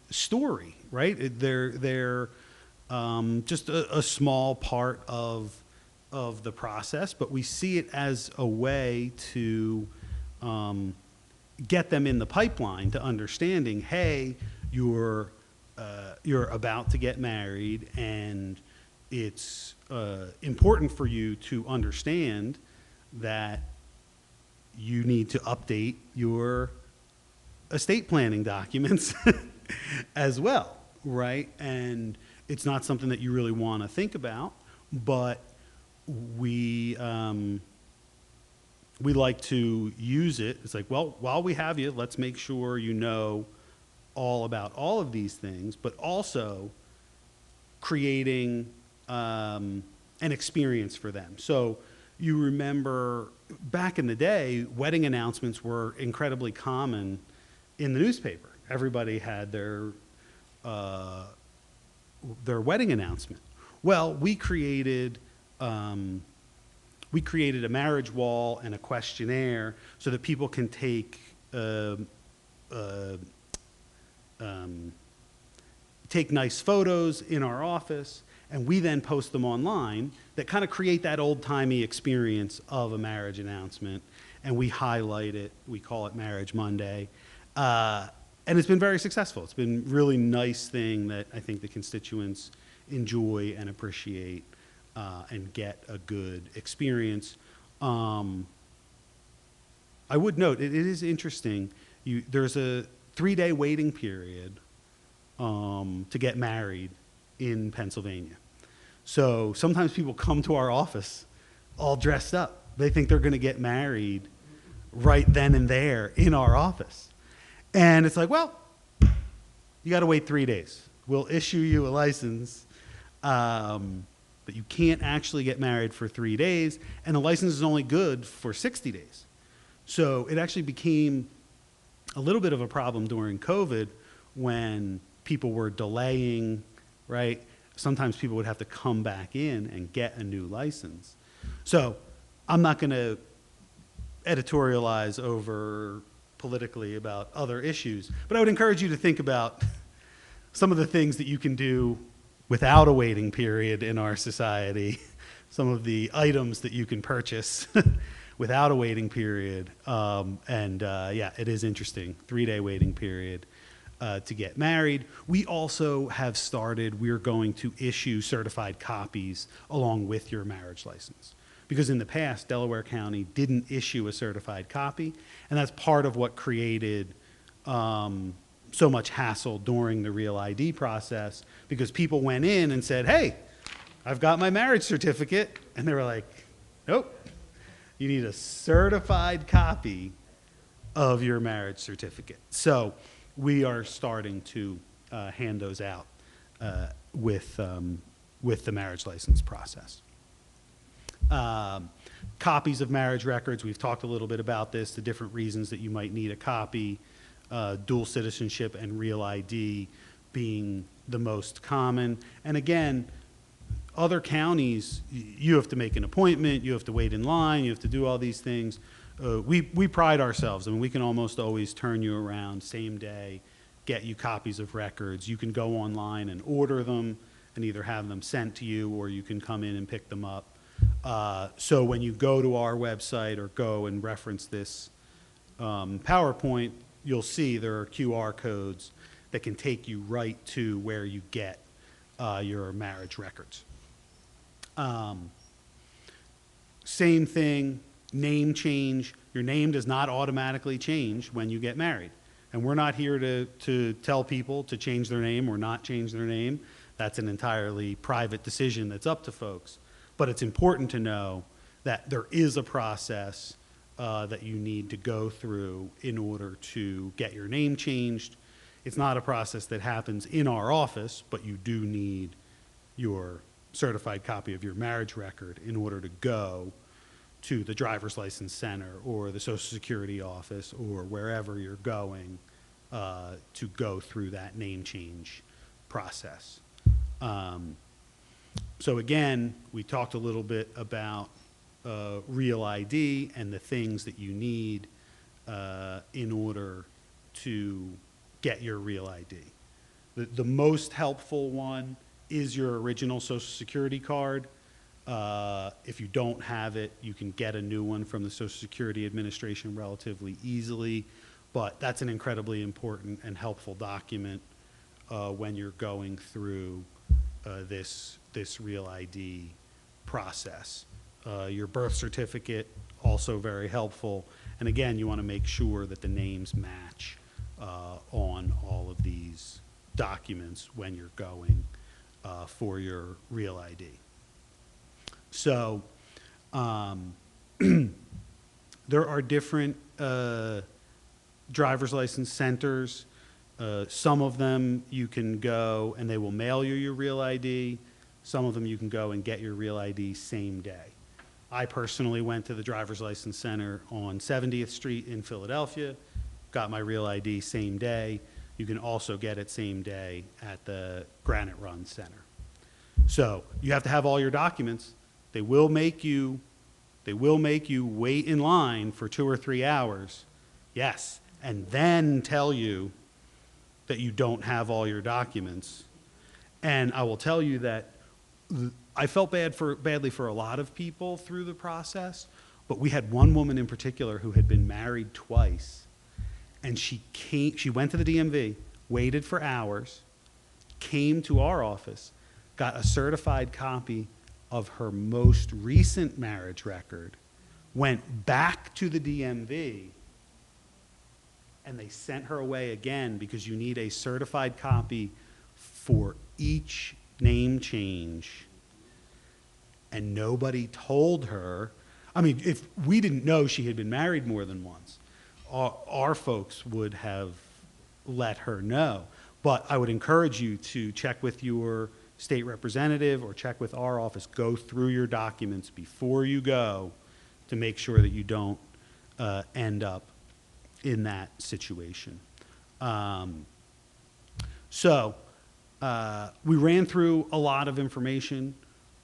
story, right? They're just a small part of the process, but we see it as a way to get them in the pipeline to understanding, hey, you're about to get married, and it's important for you to understand that you need to update your estate planning documents as well, right? And it's not something that you really want to think about, but we like to use it. It's like, well, while we have you, let's make sure you know all about all of these things, but also creating an experience for them. So you remember back in the day, wedding announcements were incredibly common in the newspaper. Everybody had their wedding announcement. Well, we created a marriage wall and a questionnaire so that people can take nice photos in our office, and we then post them online that kind of create that old-timey experience of a marriage announcement, and we highlight it. We call it Marriage Monday. And it's been very successful. It's been a really nice thing that I think the constituents enjoy and appreciate and get a good experience. I would note, it is interesting, there's a 3-day waiting period to get married in Pennsylvania. So sometimes people come to our office all dressed up. They think they're going to get married right then and there in our office. And it's like, well, you got to wait 3 days. We'll issue you a license, but you can't actually get married for 3 days, and the license is only good for 60 days. So it actually became a little bit of a problem during COVID when people were delaying, right? Sometimes people would have to come back in and get a new license. So I'm not going to editorialize over politically about other issues, but I would encourage you to think about some of the things that you can do without a waiting period in our society, some of the items that you can purchase without a waiting period. Yeah, it is interesting, 3-day waiting period to get married. We also have started, we're going to issue certified copies along with your marriage license. Because in the past, Delaware County didn't issue a certified copy, and that's part of what created so much hassle during the Real ID process, because people went in and said, hey, I've got my marriage certificate, and they were like, nope, you need a certified copy of your marriage certificate. So we are starting to hand those out with the marriage license process. Copies of marriage records, we've talked a little bit about this, the different reasons that you might need a copy, dual citizenship and Real ID being the most common. And again, other counties, you have to make an appointment, you have to wait in line, you have to do all these things. We pride ourselves. I mean, we can almost always turn you around same day, get you copies of records. You can go online and order them and either have them sent to you, or you can come in and pick them up. So when you go to our website or go and reference this PowerPoint, you'll see there are QR codes that can take you right to where you get your marriage records. Same thing, name change. Your name does not automatically change when you get married. And we're not here to tell people to change their name or not change their name. That's an entirely private decision that's up to folks. But it's important to know that there is a process that you need to go through in order to get your name changed. It's not a process that happens in our office, but you do need your certified copy of your marriage record in order to go to the driver's license center or the Social Security office or wherever you're going to go through that name change process. So again, we talked a little bit about Real ID and the things that you need in order to get your Real ID. The most helpful one is your original Social Security card. If you don't have it, you can get a new one from the Social Security Administration relatively easily, but that's an incredibly important and helpful document when you're going through this Real ID process. Your birth certificate, also very helpful. And again, you want to make sure that the names match on all of these documents when you're going for your Real ID. So there are different driver's license centers. Some of them you can go and they will mail you your Real ID. Some of them you can go and get your Real ID same day. I personally went to the driver's license center on 70th Street in Philadelphia, got my Real ID same day. You can also get it same day at the Granite Run Center. So you have to have all your documents. They will make you wait in line for 2 or 3 hours, yes, and then tell you that you don't have all your documents. And I will tell you that I felt badly for a lot of people through the process, but we had one woman in particular who had been married twice, and she went to the DMV, waited for hours, came to our office, got a certified copy of her most recent marriage record, went back to the DMV, and they sent her away again because you need a certified copy for each name change. And nobody told her. I mean, if we didn't know she had been married more than once, our folks would have let her know. But I would encourage you to check with your state representative or check with our office. Go through your documents before you go to make sure that you don't end up in that situation. So we ran through a lot of information.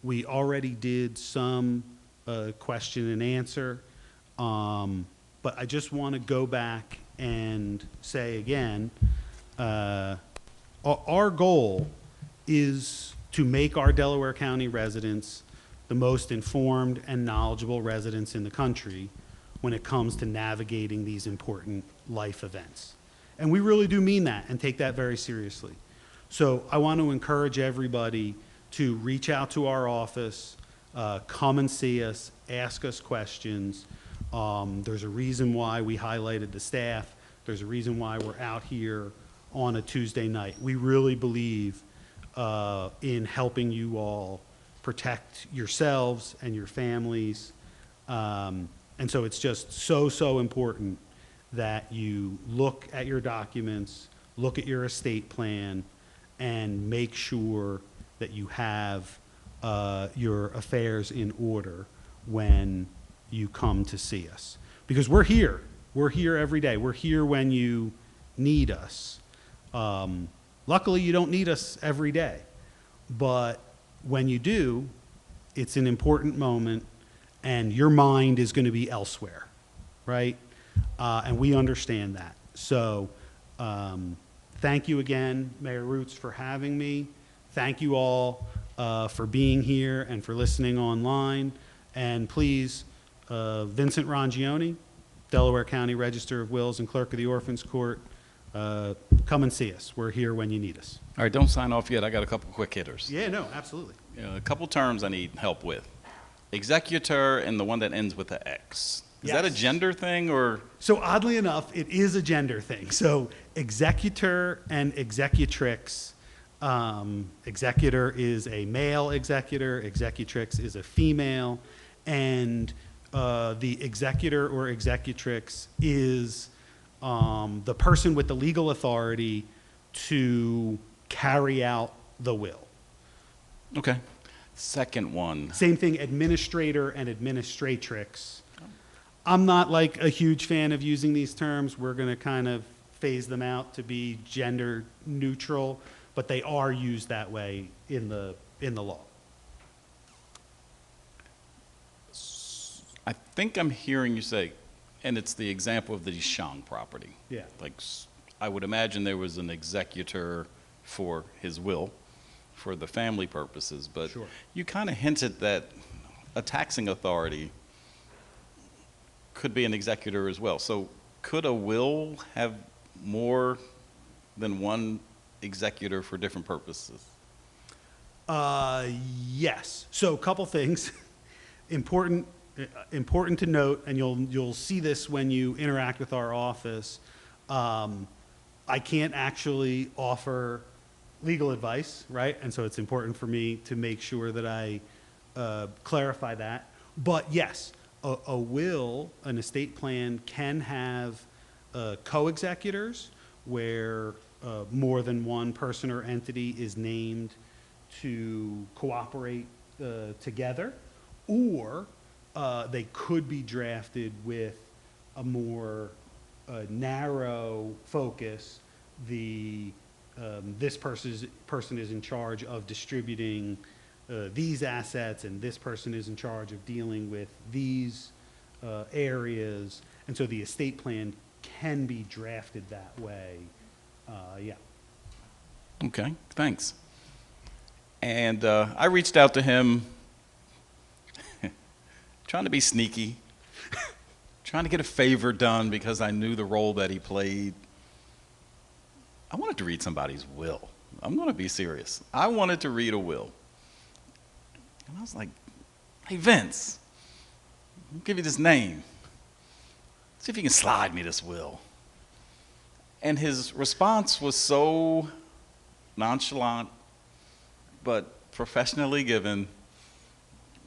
We already did some question and answer, but I just want to go back and say again, our goal is to make our Delaware County residents the most informed and knowledgeable residents in the country when it comes to navigating these important life events. And we really do mean that and take that very seriously. So I want to encourage everybody to reach out to our office, come and see us, ask us questions. There's a reason why we highlighted the staff. There's a reason why we're out here on a Tuesday night. We really believe in helping you all protect yourselves and your families. And so it's just so important that you look at your documents, look at your estate plan, and make sure that you have your affairs in order when you come to see us. Because we're here. We're here every day. We're here when you need us. Luckily, you don't need us every day. But when you do, it's an important moment, and your mind is going to be elsewhere, right? And we understand that. So thank you again, Mayor Roots, for having me. Thank you all for being here and for listening online. And please, Vincent Rongione, Delaware County Register of Wills and Clerk of the Orphans Court, come and see us. We're here when you need us. All right, don't sign off yet. I got a couple quick hitters. Yeah, no, absolutely. A couple terms I need help with. Executor and the one that ends with the X. Is that a Yes. gender thing or? So oddly enough, it is a gender thing. So executor and executrix, executor is a male executor, executrix is a female, and the executor or executrix is the person with the legal authority to carry out the will. Okay. Second one. Same thing, administrator and administratrix. I'm not like a huge fan of using these terms. We're going to kind of phase them out to be gender neutral, but they are used that way in the law. I think I'm hearing you say, and it's the example of the Shang property. Yeah. Like, I would imagine there was an executor for his will, for the family purposes, but Sure. you kind of hinted that a taxing authority could be an executor as well. So could a will have more than one executor for different purposes? Yes. So a couple things. Important to note, and you'll see this when you interact with our office. I can't actually offer legal advice, right? And so it's important for me to make sure that I clarify that. But yes, a will, an estate plan can have co-executors where more than one person or entity is named to cooperate together, or they could be drafted with a more narrow focus. This person is in charge of distributing these assets, and this person is in charge of dealing with these areas, and so the estate plan can be drafted that way. Yeah. Okay, thanks. And I reached out to him trying to be sneaky, trying to get a favor done because I knew the role that he played. I wanted to read somebody's will. I'm going to be serious. I wanted to read a will. And I was like, hey, Vince, I'll give you this name. See if you can slide me this will. And his response was so nonchalant, but professionally given.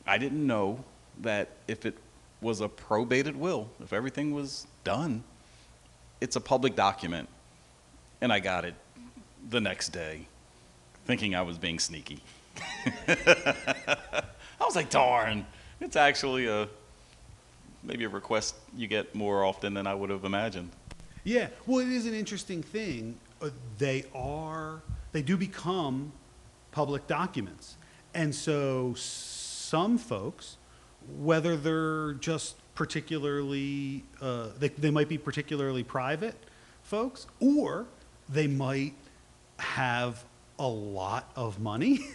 I didn't know that if it was a probated will, if everything was done, it's a public document. And I got it the next day, thinking I was being sneaky. I was like, darn, it's actually maybe a request you get more often than I would have imagined. Yeah, well, it is an interesting thing. They do become public documents. And so some folks, whether they're just particularly, they might be particularly private folks, or they might have a lot of money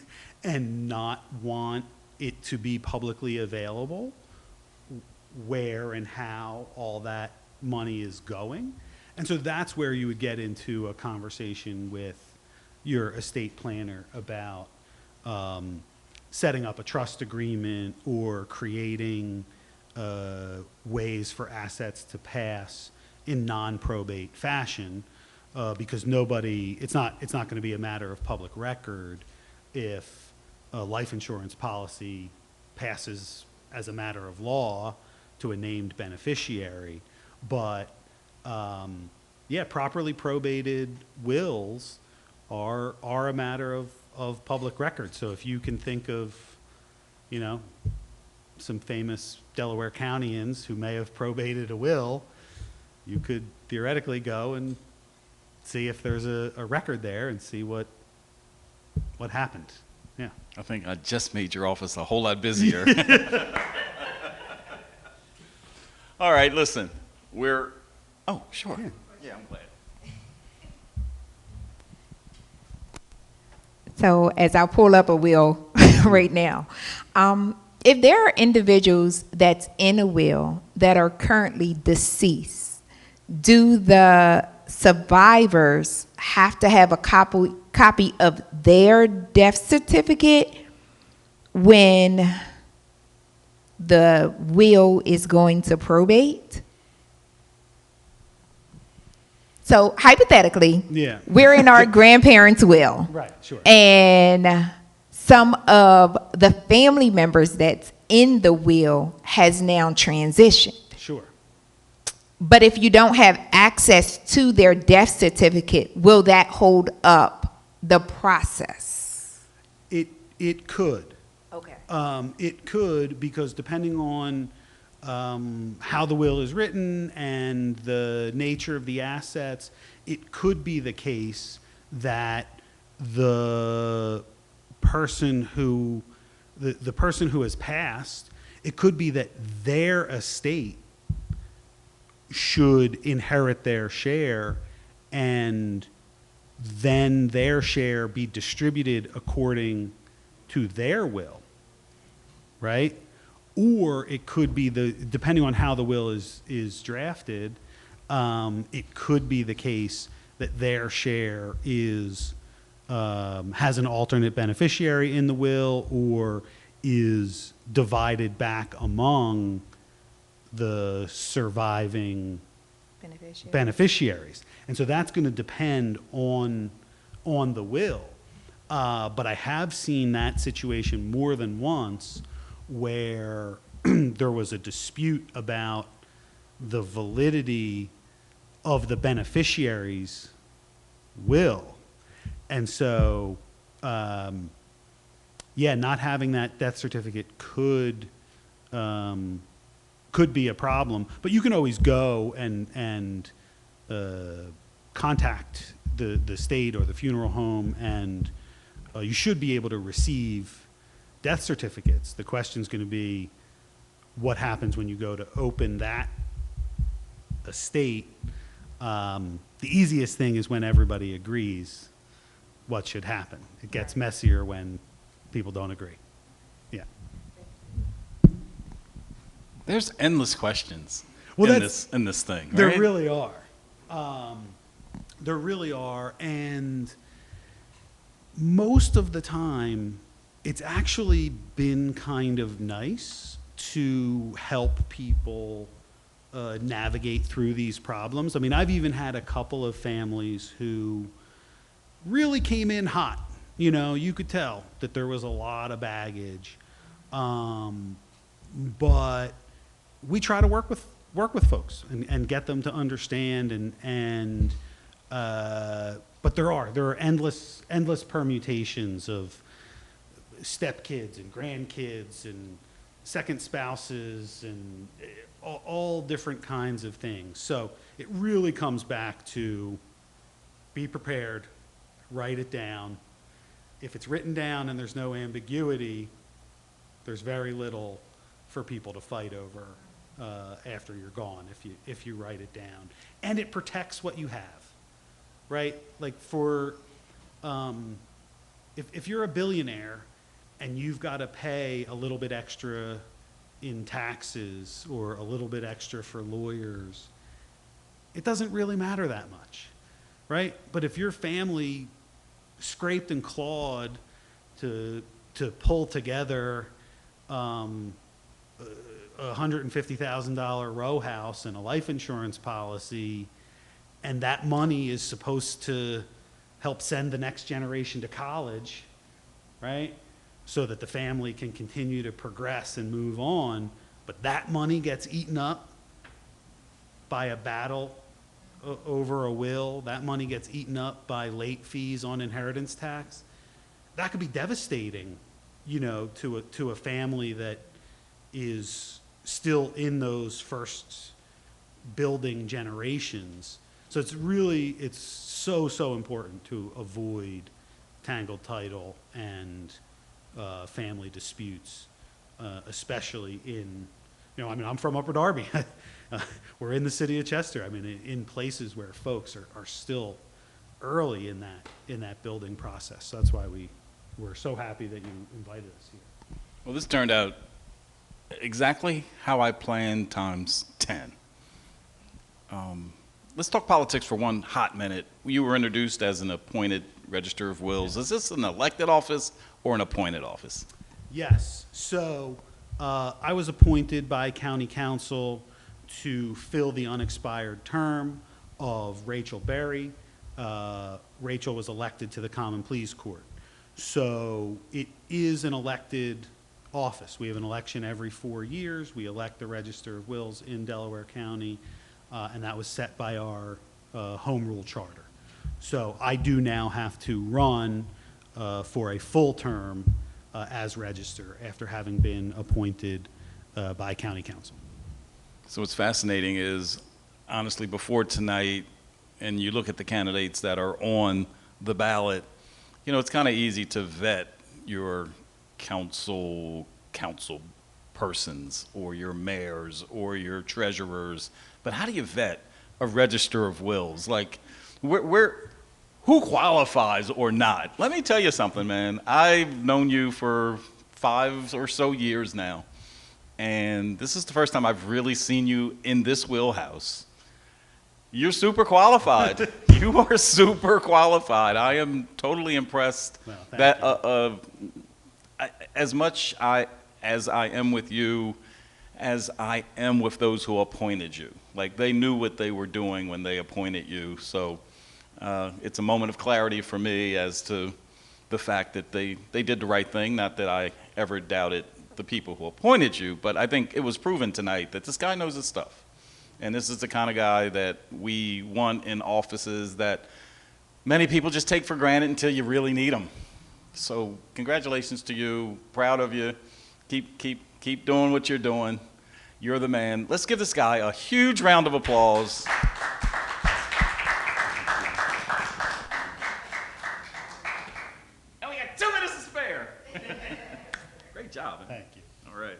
and not want it to be publicly available where and how all that money is going. And so that's where you would get into a conversation with your estate planner about setting up a trust agreement or creating ways for assets to pass in non-probate fashion, because it's not going to be a matter of public record if a life insurance policy passes as a matter of law to a named beneficiary. But yeah, properly probated wills are a matter of public record. So if you can think of, some famous Delaware Countyans who may have probated a will, you could theoretically go and see if there's a record there and see what happened. Yeah. I think I just made your office a whole lot busier. All right, listen, oh, sure. Yeah, I'm glad. So as I pull up a will right now, if there are individuals that's in a will that are currently deceased, do the survivors have to have a copy of their death certificate when the will is going to probate? So hypothetically, Yeah. we're in our grandparents' will. Right, sure. And some of the family members that's in the will has now transitioned. Sure. But if you don't have access to their death certificate, will that hold up the process? It could. Okay. It could, because depending on how the will is written and the nature of the assets, it could be the case that the person who the person who has passed, it could be that their estate should inherit their share, and then their share be distributed according to their will, right? Or it could be depending on how the will is drafted, it could be the case that their share is has an alternate beneficiary in the will, or is divided back among the surviving beneficiaries. And so that's going to depend on the will. But I have seen that situation more than once where there was a dispute about the validity of the beneficiary's will. And so, yeah, not having that death certificate could be a problem. But you can always go and contact the state or the funeral home, and you should be able to receive death certificates. The question's going to be, what happens when you go to open that estate? The easiest thing is when everybody agrees what should happen. It gets messier when people don't agree. Yeah. There's endless questions Well, in this thing, right? There really are. There really are, and most of the time, it's actually been kind of nice to help people navigate through these problems. I mean, I've even had a couple of families who really came in hot. You know, you could tell that there was a lot of baggage, but we try to work with folks and get them to understand, but there are endless permutations of stepkids and grandkids and second spouses and all different kinds of things. So it really comes back to be prepared, write it down. If it's written down and there's no ambiguity, there's very little for people to fight over after you're gone if you write it down. And it protects what you have, right? Like if you're a billionaire and you've got to pay a little bit extra in taxes or a little bit extra for lawyers, it doesn't really matter that much, right? But if your family scraped and clawed to pull together $150,000 row house and a life insurance policy, and that money is supposed to help send the next generation to college, right? So that the family can continue to progress and move on, but that money gets eaten up by a battle over a will, that money gets eaten up by late fees on inheritance tax. That could be devastating, you know, to a family that is still in those first building generations. So it's so important to avoid tangled title and family disputes, especially in, you know, I mean, I'm from Upper Darby. We're in the city of Chester. I mean, in places where folks are still early in that building process. So that's why we're so happy that you invited us here. Well, this turned out exactly how I planned times 10. Let's talk politics for one hot minute. You were introduced as an appointed Register of Wills. Is this an elected office or an appointed office? Yes. So I was appointed by County Council to fill the unexpired term of Rachel Berry. Rachel was elected to the Common Pleas Court. So it is an elected office. We have an election every 4 years. We elect the Register of Wills in Delaware County. and that was set by our home rule charter. So I do now have to run for a full term as register after having been appointed by county council. So what's fascinating is, honestly, before tonight, and you look at the candidates that are on the ballot, you know, it's kind of easy to vet your council persons or your mayors or your treasurers, but how do you vet a register of wills? Like, who qualifies or not? Let me tell you something, man. I've known you for 5 or so years now, and this is the first time I've really seen you in this wheelhouse. You're super qualified. You are super qualified. I am totally impressed Well, thank that as much as I am with you, as I am with those who appointed you. Like, they knew what they were doing when they appointed you. So it's a moment of clarity for me as to the fact that they did the right thing. Not that I ever doubted the people who appointed you, but I think it was proven tonight that this guy knows his stuff. And this is the kind of guy that we want in offices that many people just take for granted until you really need them. So congratulations to you. Proud of you. Keep doing what you're doing. You're the man. Let's give this guy a huge round of applause. And we got 2 minutes to spare. Great job. Man. Thank you. All right.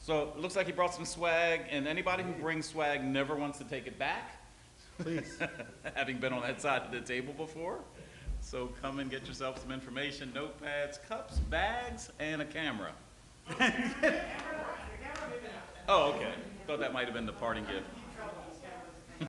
So it looks like he brought some swag, and anybody who brings swag never wants to take it back. Please. Having been on that side of the table before. So come and get yourself some information, notepads, cups, bags, and a camera. Oh, okay. Thought that might have been the parting gift.